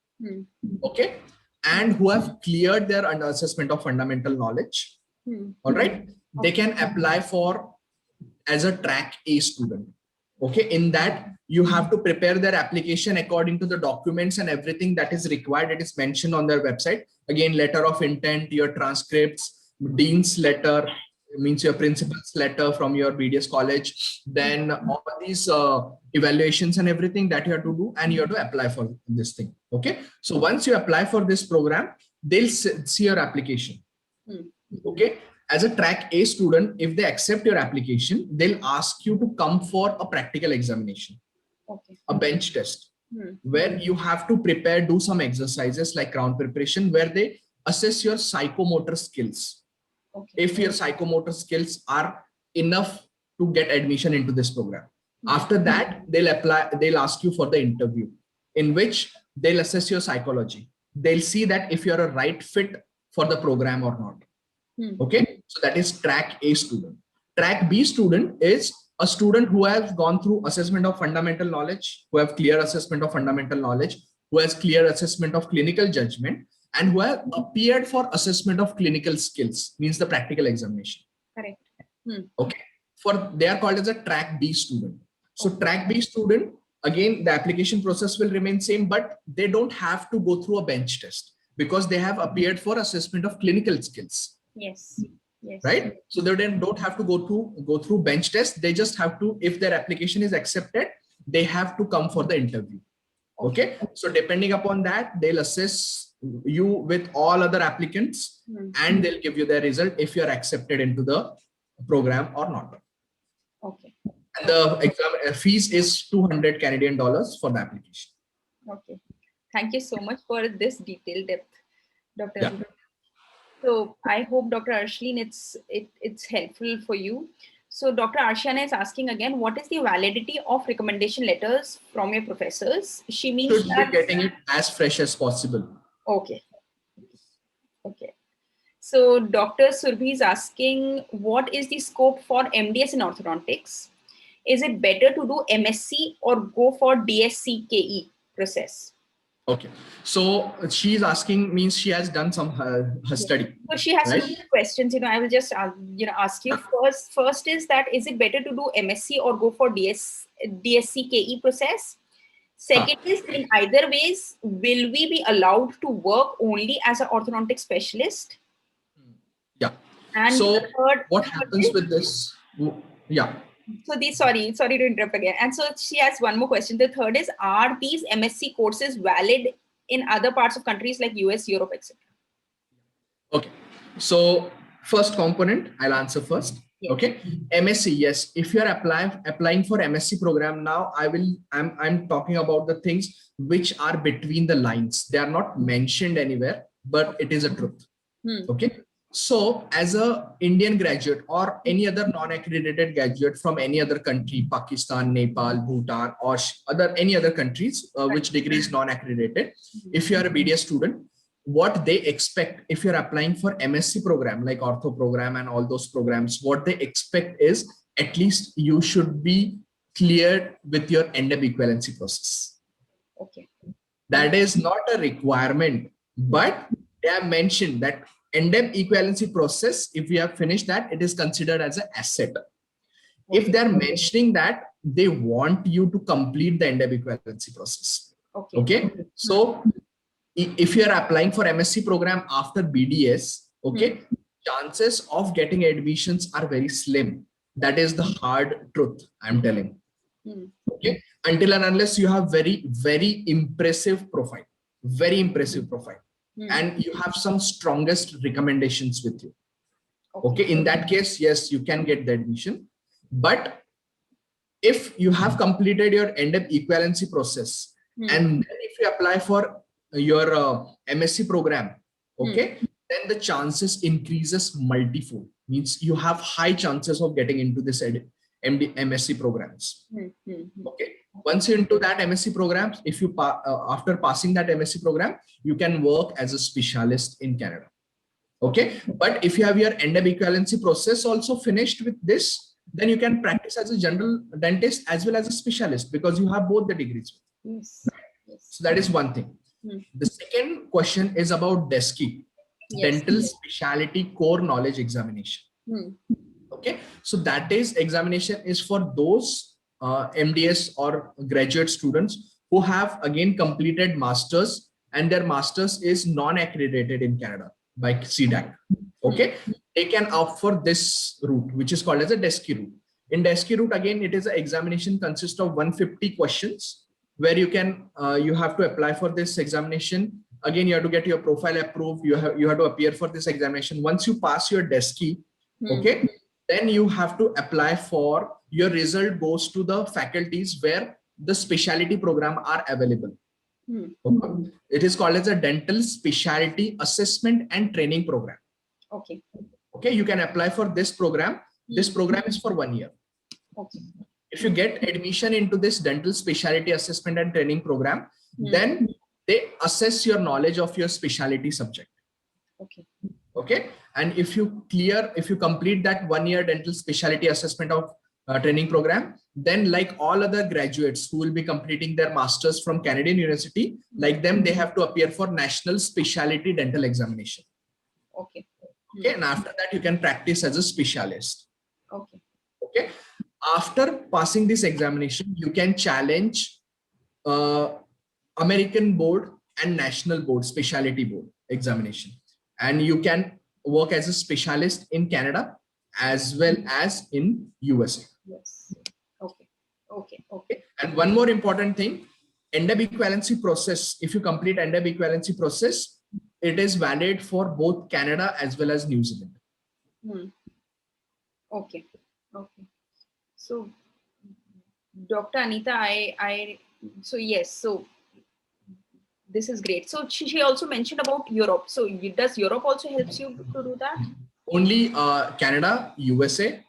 S2: Okay. And who have cleared their assessment of fundamental knowledge. All right. They can apply for as a track A student. Okay. In that, you have to prepare their application according to the documents and everything that is required. It is mentioned on their website. Again, letter of intent, your transcripts, dean's letter, means your principal's letter from your BDS college, then all these evaluations and everything that you have to do, and you have to apply for this thing. Okay. So once you apply for this program, they'll see your application. Okay. As a track A student, if they accept your application, they'll ask you to come for a practical examination, a bench test, where you have to prepare, do some exercises like crown preparation, where they assess your psychomotor skills. If your psychomotor skills are enough to get admission into this program. After that, they'll ask you for the interview, in which they'll assess your psychology. They'll see that if you're a right fit for the program or not. Okay. So that is track A student. Track B student is a student who has gone through assessment of fundamental knowledge, who have clear assessment of fundamental knowledge, who has clear assessment of clinical judgment, and who have appeared for assessment of clinical skills, means the practical examination.
S1: Correct.
S2: Okay. They are called as a track B student. So track B student, again, the application process will remain same, but they don't have to go through a bench test because they have appeared for assessment of clinical skills.
S1: Yes. Yes.
S2: Right. So they don't have to go through bench test. They just have to, if their application is accepted, they have to come for the interview. Okay. So depending upon that, they'll assess you with all other applicants and they'll give you their result if you're accepted into the program or not.
S1: Okay.
S2: And the exam fees is $200 Canadian for the application.
S1: Okay. Thank you so much for this detailed depth, Dr.
S2: Yeah.
S1: So I hope, Dr. Arshlin, it's helpful for you. So Dr. Arshana is asking again, what is the validity of recommendation letters from your professors? She means
S2: should be getting it as fresh as possible.
S1: Okay. Okay. So Dr. Surbhi is asking, what is the scope for MDS in orthodontics? Is it better to do MSc or go for DSCKE process? Okay.
S2: So she's asking, means she has done some her study.
S1: So she has two questions. I will just ask you first is that, is it better to do MSc or go for DSCKE process? Second is, in either ways, will we be allowed to work only as an orthodontic specialist?
S2: Yeah.
S1: And
S2: so what happens with this? Yeah.
S1: So sorry to interrupt again. And so she has one more question. The third is, are these MSc courses valid in other parts of countries like US, Europe, etc.? Okay.
S2: So first component, I'll answer first. Yes. Okay. MSc, yes. If you are applying for MSc program now, I'm talking about the things which are between the lines. They are not mentioned anywhere, but it is a truth. Okay. So as a Indian graduate or any other non-accredited graduate from any other country, Pakistan, Nepal, Bhutan, or any other countries, which degree is non-accredited, if you are a BDS student, what they expect if you're applying for MSc program, like ortho program and all those programs, what they expect is at least you should be cleared with your NDEB equivalency process.
S1: Okay.
S2: That is not a requirement, but they have mentioned that NDEB equivalency process, if we have finished that, it is considered as an asset. If they're mentioning that, they want you to complete the NDEB equivalency process.
S1: Okay.
S2: Okay. So if you are applying for MSc program after BDS, okay, chances of getting admissions are very slim. That is the hard truth I'm telling. Okay. Until and unless you have very impressive profile, and you have some strongest recommendations with you. Okay. In that case, yes, you can get the admission. But if you have completed your NDEB equivalency process, and then if you apply for your MSc program, okay, then the chances increases multifold. Means you have high chances of getting into this MSc programs. Okay. Once you're into that MSc programs, if you after passing that MSc program, you can work as a specialist in Canada. Okay. But if you have your NDEB equivalency process also finished with this, then you can practice as a general dentist as well as a specialist, because you have both the degrees.
S1: Yes.
S2: So that is one thing. The second question is about DESCI, Dental Specialty Core Knowledge Examination. Okay. So that is examination is for those MDS or graduate students who have again completed masters, and their masters is non-accredited in Canada by CDAC. Okay. They can opt for this route, which is called as a DESCI route. In DESCI route, again, it is an examination consists of 150 questions, where you can you have to apply for this examination. Again, you have to get your profile approved. You have to appear for this examination. Once you pass your DESCI, okay, then you have to apply for your result goes to the faculties where the specialty program are available. Okay. It is called as a Dental Specialty Assessment and Training Program.
S1: Okay.
S2: Okay, you can apply for this program. This program is for 1 year.
S1: Okay.
S2: If you get admission into this Dental Specialty Assessment and Training Program, then they assess your knowledge of your specialty subject.
S1: Okay.
S2: Okay. And if you complete that 1 year Dental Specialty Assessment of Training Program, then like all other graduates who will be completing their masters from Canadian University, like them, they have to appear for National Specialty Dental Examination.
S1: Okay.
S2: Okay. And after that, you can practice as a specialist.
S1: Okay.
S2: Okay. After passing this examination, you can challenge American board and national board, specialty board examination, and you can work as a specialist in Canada as well as in USA.
S1: Yes. Okay. Okay. Okay.
S2: And one more important thing, NDEB equivalency process. If you complete NDEB equivalency process, it is valid for both Canada as well as New Zealand.
S1: Okay. Okay. So, Dr. Anita, so yes, so this is great. So she also mentioned about Europe. So does Europe also helps you to do that?
S2: Only Canada, USA.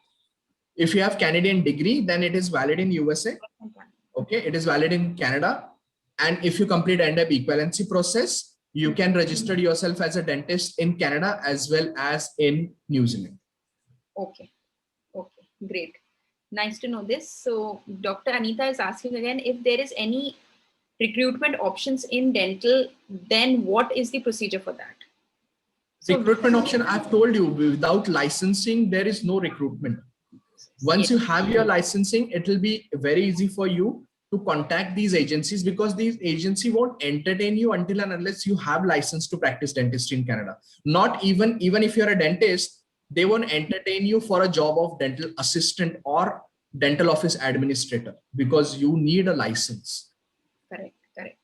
S2: If you have Canadian degree, then it is valid in USA. Okay, it is valid in Canada. And if you complete NDEB equivalency process, you can register yourself as a dentist in Canada as well as in New Zealand.
S1: Okay. Okay, great. Nice to know this. So Dr. Anita is asking again, if there is any recruitment options in dental, then what is the procedure for that?
S2: So, recruitment option, I've told you, without licensing, there is no recruitment. Once you have your licensing, it will be very easy for you to contact these agencies, because these agencies won't entertain you until and unless you have license to practice dentistry in Canada. Not even if you're a dentist, they won't entertain you for a job of dental assistant or dental office administrator, because you need a license.
S1: Correct. Correct.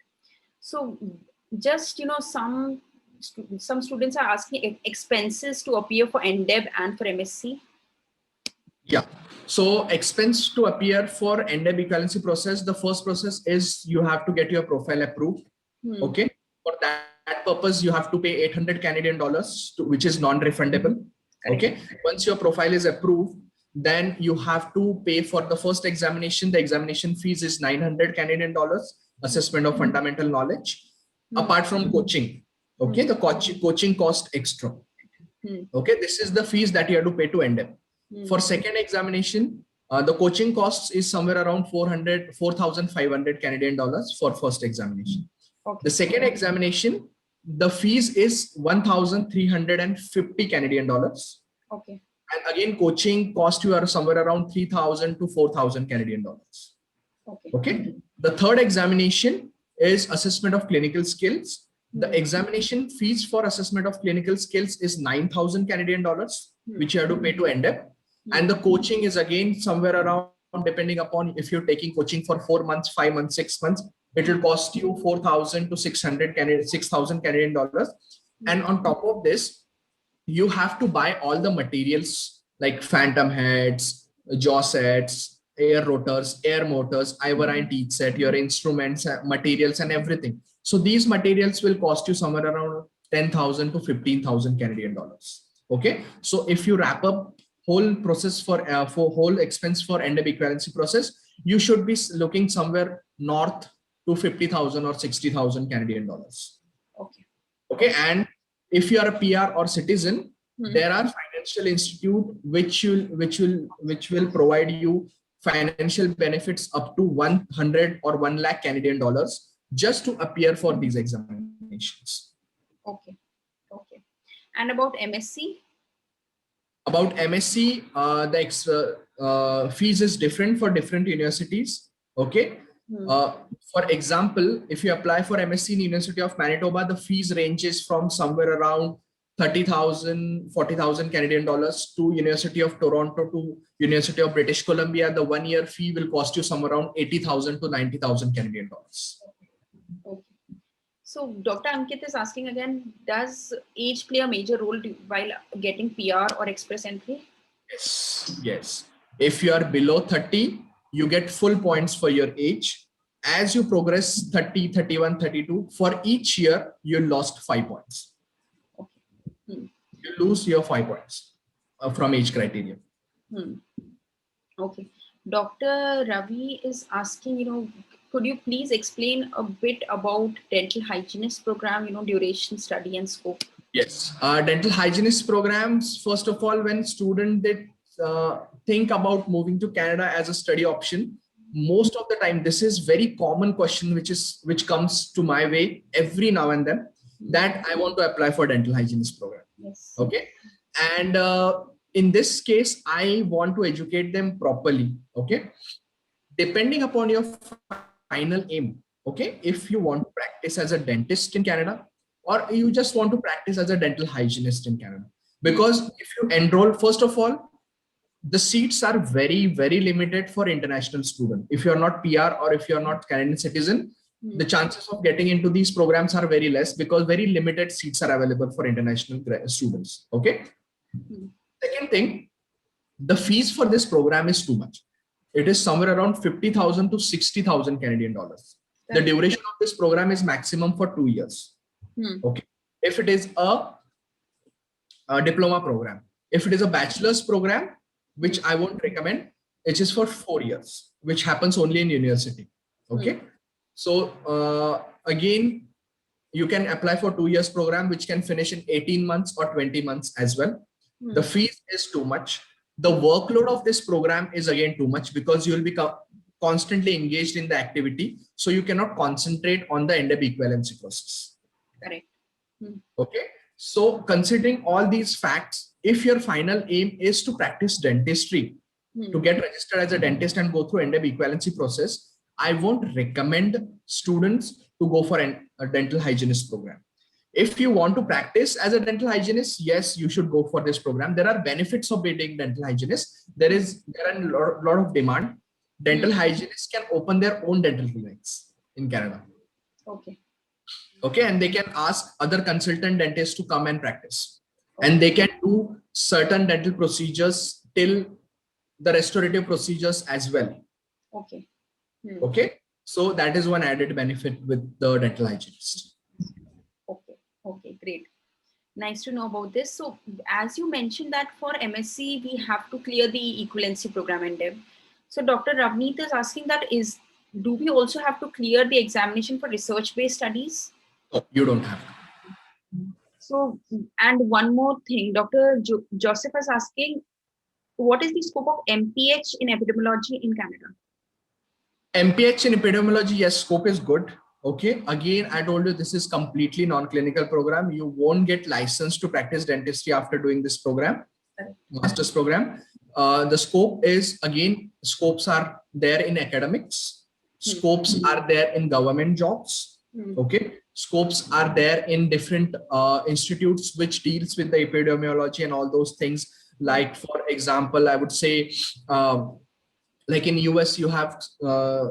S1: So just, some students are asking expenses to appear for NDEB and for MSc.
S2: Yeah. So expense to appear for NDEB equivalency process, the first process is you have to get your profile approved. Okay. For that purpose, you have to pay 800 Canadian dollars, which is non-refundable. Okay. Once your profile is approved, then you have to pay for the first examination. The examination fees is 900 Canadian dollars, assessment of fundamental knowledge, apart from coaching. Okay. The coaching cost extra. Okay. This is the fees that you have to pay to NDEB. For second examination, the coaching costs is somewhere around 4,500 Canadian dollars for first examination. Okay. The second examination, the fees is 1,350 Canadian dollars.
S1: Okay.
S2: And again, coaching cost you are somewhere around 3,000 to 4,000 Canadian dollars.
S1: Okay.
S2: Okay. The third examination is assessment of clinical skills. The examination fees for assessment of clinical skills is 9,000 Canadian dollars, which you have to pay to NDEP. And the coaching is again somewhere around, depending upon if you're taking coaching for 4 months, 5 months, 6 months, it will cost you 4,000 to 6,000 Canadian dollars. And on top of this, you have to buy all the materials like phantom heads, jaw sets, air rotors, air motors, Ivorine teeth set, your instruments, materials, and everything. So these materials will cost you somewhere around 10,000 to 15,000 Canadian dollars. Okay. So if you wrap up whole process for whole expense for NDEP equivalency process, you should be looking somewhere north to 50,000 or 60,000 Canadian dollars.
S1: Okay.
S2: Okay. And if you are a PR or citizen, there are financial institute which will provide you financial benefits up to 100 or 1 lakh Canadian dollars just to appear for these examinations.
S1: Okay. Okay. And about MSc?
S2: About MSc, the extra fees is different for different universities. Okay. For example, if you apply for MSc in University of Manitoba, the fees ranges from somewhere around 30,000, 40,000 Canadian dollars to University of Toronto to University of British Columbia. The 1 year fee will cost you somewhere around 80,000 to 90,000 Canadian dollars.
S1: Okay. So Dr. Ankit is asking again, does age play a major role while getting PR or express entry?
S2: Yes. Yes. If you are below 30, you get full points for your age. As you progress 30, 31, 32, for each year, you lost 5 points.
S1: Okay.
S2: You lose your 5 points from age criteria.
S1: Okay. Dr. Ravi is asking, could you please explain a bit about dental hygienist program, duration, study and scope?
S2: Yes. Dental hygienist programs, first of all, when student did think about moving to Canada as a study option, most of the time, this is very common question, which comes to my way every now and then, that I want to apply for dental hygienist program.
S1: Yes.
S2: Okay. And in this case, I want to educate them properly. Okay. Depending upon your final aim. Okay. If you want to practice as a dentist in Canada, or you just want to practice as a dental hygienist in Canada, because if you enroll, first of all, the seats are very, very limited for international students. If you're not PR or if you're not Canadian citizen, the chances of getting into these programs are very less because very limited seats are available for international students. Okay. Second thing, the fees for this program is too much. It is somewhere around 50,000 to 60,000 Canadian dollars. The duration of this program is maximum for 2 years. Okay. If it is a diploma program, if it is a bachelor's program, which I won't recommend, it is for 4 years, which happens only in university. Okay. So again, you can apply for 2 years program, which can finish in 18 months or 20 months as well. The fees is too much. The workload of this program is again too much because you will be constantly engaged in the activity. So you cannot concentrate on the NDEP equivalency process.
S1: Correct.
S2: Okay. So considering all these facts, if your final aim is to practice dentistry, to get registered as a dentist and go through NDEP equivalency process, I won't recommend students to go for a dental hygienist program. If you want to practice as a dental hygienist, yes, you should go for this program. There are benefits of being dental hygienist. There are a lot of demand. Dental hygienists can open their own dental clinics in Canada.
S1: Okay.
S2: Okay, and they can ask other consultant dentists to come and practice. And they can do certain dental procedures till the restorative procedures as well.
S1: Okay.
S2: Okay, so that is one added benefit with the dental hygienist.
S1: Okay. Okay, great. Nice to know about this. So as you mentioned that for MSc, we have to clear the equivalency program NDEP. So Dr. Ravneet is asking that do we also have to clear the examination for research-based studies?
S2: No, you don't have to.
S1: So, and one more thing, Dr. Joseph is asking, what is the scope of MPH in epidemiology in Canada?
S2: MPH in epidemiology, yes, scope is good. Okay. Again, I told you this is completely non-clinical program. You won't get licensed to practice dentistry after doing this program. master's program. The scope is, again, scopes are there in academics, scopes are there in government jobs. Okay, scopes are there in different institutes which deals with the epidemiology and all those things. Like, for example, I would say, like in US, you have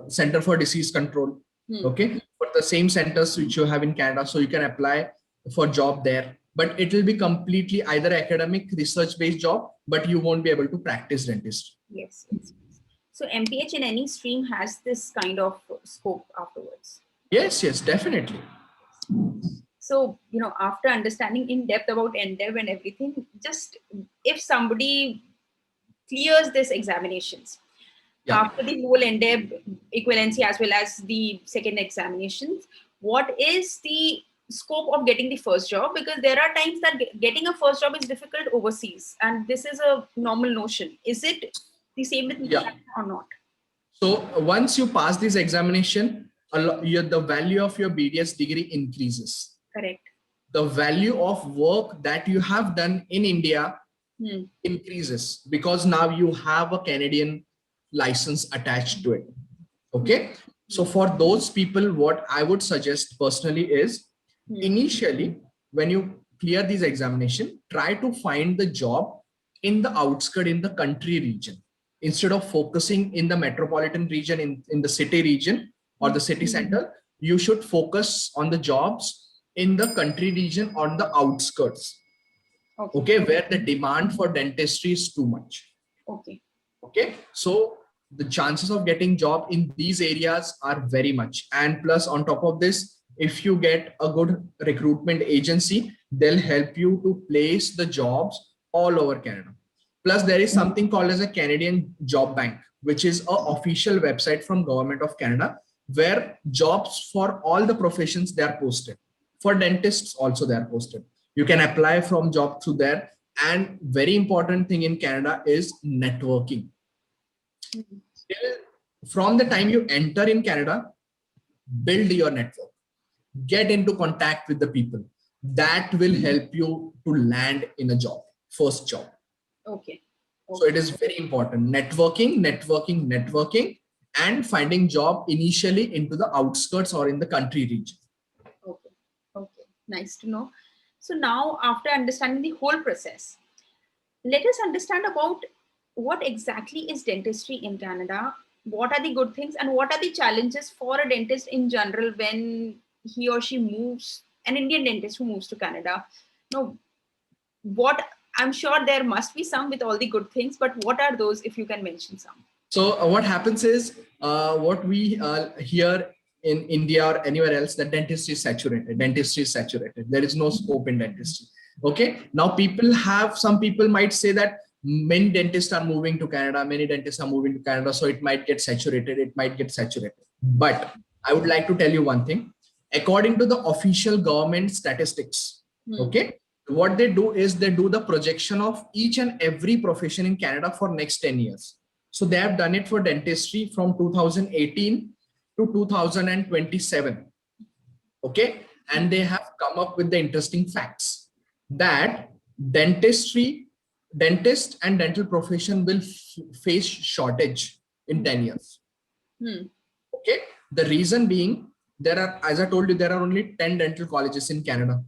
S2: Center for Disease Control. Okay, but the same centers which you have in Canada, so you can apply for job there. But it will be completely either academic research based job, but you won't be able to practice dentistry.
S1: Yes. So MPH in any stream has this kind of scope afterwards.
S2: Yes, definitely.
S1: So, after understanding in depth about NDEV and everything, just if somebody clears this examinations, after the whole NDEV equivalency as well as the second examinations, what is the scope of getting the first job? Because there are times that getting a first job is difficult overseas, and this is a normal notion. Is it the same with me or not?
S2: So once you pass this examination, the value of your BDS degree increases.
S1: Correct.
S2: The value of work that you have done in India increases, because now you have a Canadian license attached to it. Okay. So for those people, what I would suggest personally is, initially, when you clear this examination, try to find the job in the outskirts, in the country region, instead of focusing in the metropolitan region, in the city region or the city center. You should focus on the jobs in the country region or the outskirts. Okay, where the demand for dentistry is too much. Okay, so the chances of getting job in these areas are very much. And plus, on top of this, if you get a good recruitment agency, they'll help you to place the jobs all over Canada. Plus, there is something called as a Canadian Job Bank, which is an official website from Government of Canada, where jobs for all the professions, they are posted. For dentists also, they are posted. You can apply from job through there. And very important thing in Canada is networking. From the time you enter in Canada, build your network, get into contact with the people. That will help you to land in a job, first job. Okay. So it is very important. Networking, and finding job initially into the outskirts or in the country region.
S1: Okay. Nice to know. So now, after understanding the whole process, let us understand about what exactly is dentistry in Canada. What are the good things and what are the challenges for a dentist in general when he or she moves, an Indian dentist who moves to Canada? No, what I'm sure there must be some with all the good things, but what are those, if you can mention some?
S2: So what happens is, what we hear in India or anywhere else, that dentistry is saturated. There is no scope in dentistry. Okay. Now some people might say that many dentists are moving to Canada, so it might get saturated. But I would like to tell you one thing. According to the official government statistics, okay, what they do is they do the projection of each and every profession in Canada for next 10 years. So they have done it for dentistry from 2018 to 2027. Okay. And they have come up with the interesting facts that dentists and dental profession will face shortage in 10 years. Okay. The reason being, as I told you, there are only 10 dental colleges in Canada.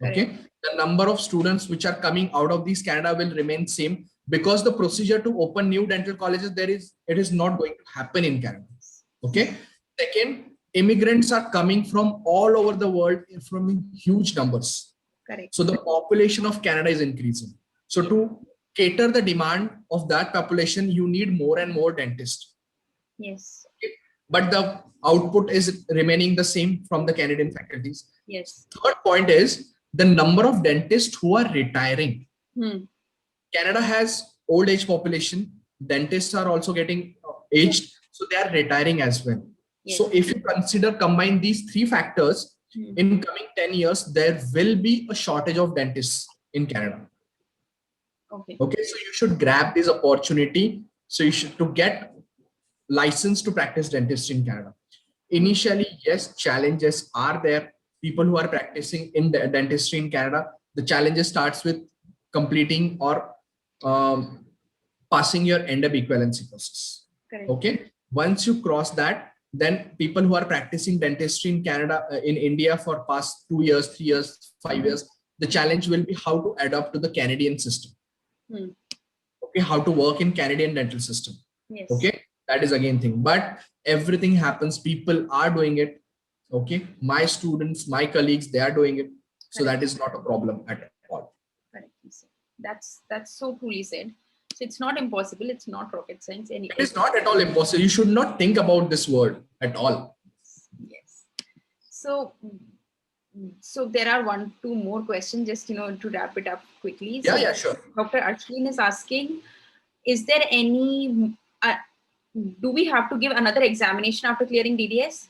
S2: Okay. The number of students which are coming out of these Canada will remain same, because the procedure to open new dental colleges, it is not going to happen in Canada. Okay. Second, immigrants are coming from all over the world from huge numbers. Correct. So the population of Canada is increasing. So to cater the demand of that population, you need more and more dentists.
S1: Yes.
S2: Okay. But the output is remaining the same from the Canadian faculties.
S1: Yes.
S2: Third point is the number of dentists who are retiring. Canada has old age population. Dentists are also getting aged, so they are retiring as well. Yes. So if you combine these three factors, in coming 10 years, there will be a shortage of dentists in Canada. Okay. So you should grab this opportunity. So you should to get license to practice dentistry in Canada. Initially, yes, challenges are there. People who are practicing in dentistry in Canada, the challenges starts with completing or um, passing your end-up equivalency process.
S1: Correct.
S2: Okay. Once you cross that, then people who are practicing dentistry in Canada, in India for past 2 years, 3 years, 5 years, the challenge will be how to adapt to the Canadian system. Okay, how to work in Canadian dental system.
S1: Yes.
S2: Okay, that is again thing, but everything happens. People are doing it. Okay, my students, my colleagues, they are doing it. So
S1: Correct.
S2: that is not a problem at all.
S1: Correctly said. That's so truly said. So it's not impossible. It's not rocket science.
S2: It is not at all impossible. You should not think about this word at all.
S1: Yes. So there are 1-2 more questions, just to wrap it up quickly. So
S2: Yeah, sure.
S1: Dr. Ashwin is asking, is there any do we have to give another examination after clearing DDS?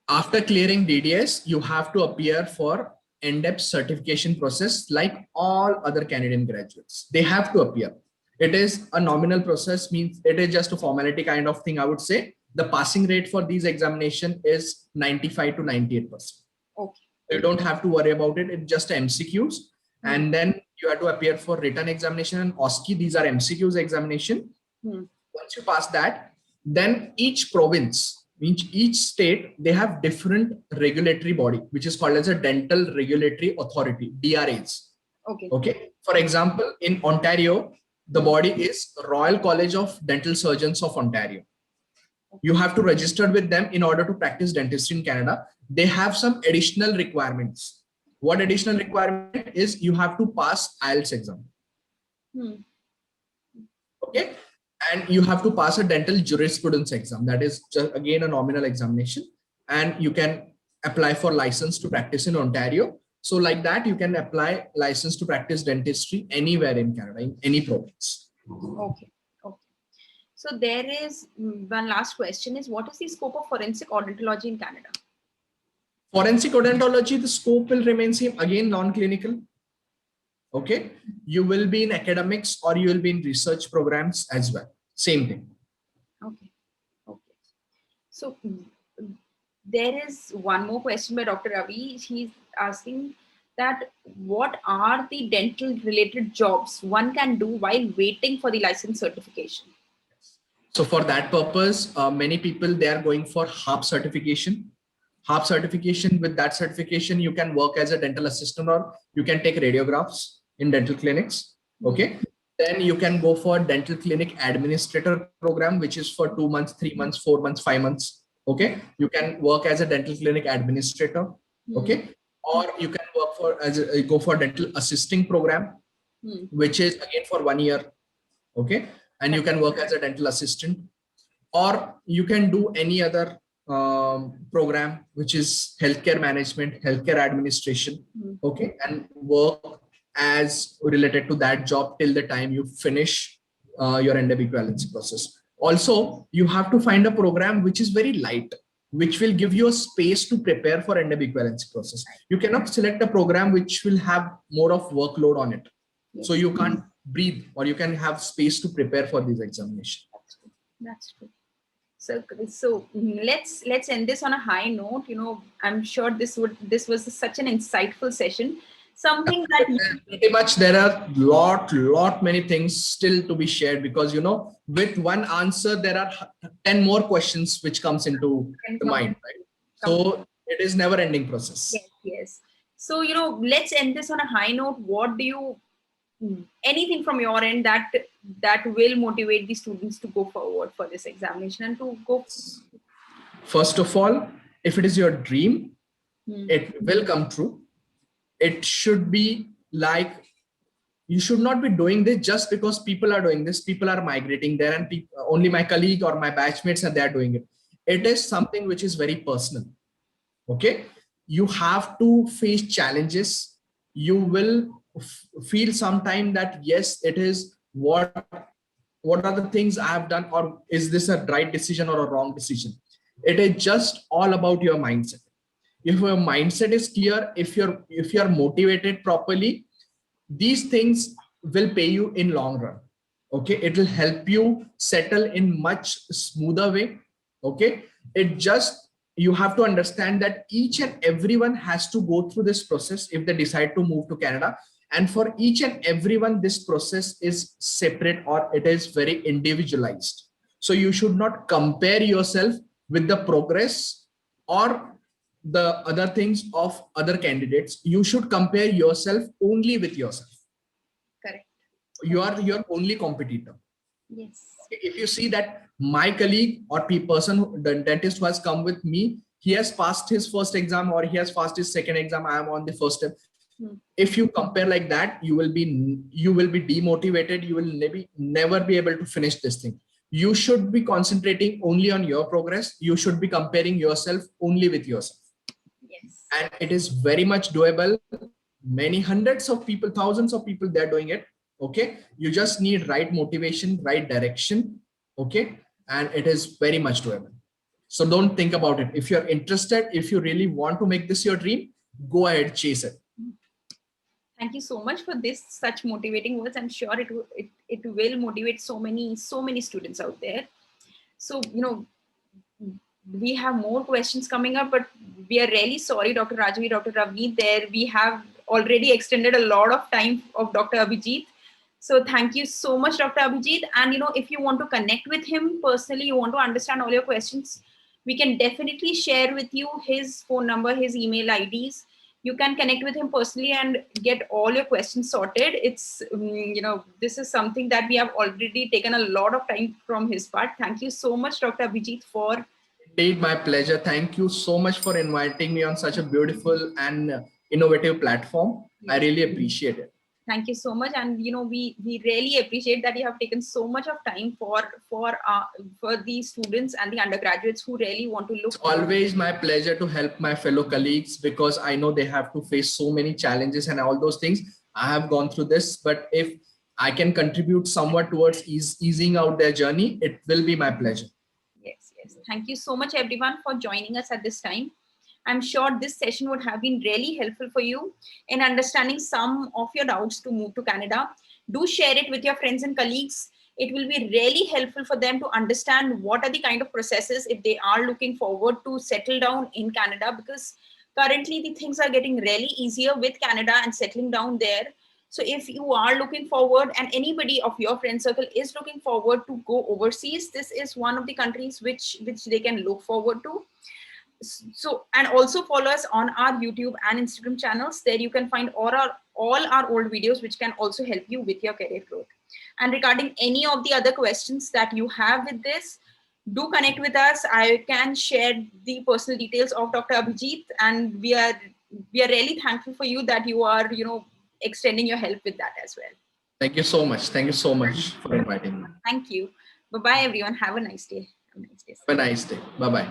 S2: After clearing DDS, you have to appear for in-depth certification process like all other Canadian graduates. They have to appear. It is a nominal process, means it is just a formality kind of thing, I would say. The passing rate for these examination is 95 to 98%.
S1: Okay.
S2: You don't have to worry about it. It's just MCQs. And then you have to appear for written examination and OSCE. These are MCQs examination. Once you pass that, then each province, each state, they have different regulatory body, which is called as a Dental Regulatory Authority, DRAs. Okay. For example, in Ontario, the body is Royal College of Dental Surgeons of Ontario. You have to register with them in order to practice dentistry in Canada. They have some additional requirements. What additional requirement is? You have to pass IELTS exam. Okay. And you have to pass a dental jurisprudence exam. That is just again a nominal examination. And you can apply for license to practice in Ontario. So like that, you can apply license to practice dentistry anywhere in Canada, in any province.
S1: Okay. So there is one last question is, what is the scope of forensic odontology in Canada?
S2: Forensic odontology, the scope will remain same, again non-clinical. Okay, you will be in academics or you will be in research programs as well. Same thing.
S1: Okay. So there is one more question by Dr. Ravi. He's asking that what are the dental related jobs one can do while waiting for the license certification?
S2: So for that purpose, many people, they are going for HARP certification. HARP certification, with that certification, you can work as a dental assistant or you can take radiographs in dental clinics. Okay. Then you can go for dental clinic administrator program, which is for 2 months, 3 months, 4 months, 5 months. Okay. You can work as a dental clinic administrator. Okay. Or you can work for go for dental assisting program, which is again for 1 year. Okay. And you can work as a dental assistant, or you can do any other program, which is healthcare management, healthcare administration. Okay. And work as related to that job till the time you finish your end-up equivalency process. Also, you have to find a program which is very light, which will give you a space to prepare for end-up equivalency process. You cannot select a program which will have more of workload on it. So you can't breathe, or you can have space to prepare for these examinations.
S1: That's true. So let's end this on a high note. I'm sure this was such an insightful session. Something that
S2: pretty much there are lot many things still to be shared, because with one answer there are 10 more questions which comes into the mind, right? So it is never ending process.
S1: Yes. So let's end this on a high note. What do you, anything from your end that will motivate the students to go forward for this examination and to go?
S2: First of all, if it is your dream, it will come true. It should be like, you should not be doing this just because people are doing this. People are migrating there, and only my colleague or my batchmates they are doing it. It is something which is very personal. Okay, you have to face challenges. You will feel sometime that yes, it is what are the things I have done, or is this a right decision or a wrong decision? It is just all about your mindset. If your mindset is clear, if you're motivated properly, these things will pay you in long run. Okay, it will help you settle in much smoother way. Okay, you have to understand that each and everyone has to go through this process if they decide to move to Canada, And for each and everyone, this process is separate or it is very individualized. So you should not compare yourself with the progress or the other things of other candidates. You should compare yourself only with yourself.
S1: Correct.
S2: You are your only competitor.
S1: Yes.
S2: If you see that my colleague or person, the dentist who has come with me, he has passed his first exam or he has passed his second exam, I am on the first step. If you compare like that, you will be demotivated. You will maybe never be able to finish this thing. You should be concentrating only on your progress. You should be comparing yourself only with yourself.
S1: Yes.
S2: And it is very much doable. Many hundreds of people, thousands of people, they're doing it. Okay, you just need right motivation, right direction. Okay, and it is very much doable. So don't think about it. If you're interested, if you really want to make this your dream, go ahead, chase it.
S1: Thank you so much for this such motivating words. I'm sure it will motivate so many students out there. So, we have more questions coming up, but we are really sorry, Dr. Rajvi, Dr. Ravi, there we have already extended a lot of time of Dr. Abhijeet. So thank you so much, Dr. Abhijeet. And, if you want to connect with him personally, you want to understand all your questions, we can definitely share with you his phone number, his email IDs. You can connect with him personally and get all your questions sorted. It's, this is something that we have already taken a lot of time from his part. Thank you so much, Dr. Abhijeet, for...
S2: Indeed, my pleasure. Thank you so much for inviting me on such a beautiful and innovative platform. I really appreciate it.
S1: Thank you so much. And, we really appreciate that you have taken so much of time for the students and the undergraduates who really want to look.
S2: It's always my pleasure to help my fellow colleagues because I know they have to face so many challenges and all those things. I have gone through this, but if I can contribute somewhat towards easing out their journey, it will be my pleasure.
S1: Yes. Thank you so much, everyone, for joining us at this time. I'm sure this session would have been really helpful for you in understanding some of your doubts to move to Canada. Do share it with your friends and colleagues. It will be really helpful for them to understand what are the kind of processes if they are looking forward to settle down in Canada, because currently the things are getting really easier with Canada and settling down there. So if you are looking forward and anybody of your friend circle is looking forward to go overseas, this is one of the countries which they can look forward to. So, and also follow us on our YouTube and Instagram channels. There you can find all our old videos, which can also help you with your career growth. And regarding any of the other questions that you have with this, do connect with us. I can share the personal details of Dr. Abhijeet, and we are really thankful for you that you are, extending your help with that as well.
S2: Thank you so much. Thank you so much for inviting me.
S1: Thank you. Bye-bye, everyone. Have a nice day.
S2: Have a nice day. Bye-bye.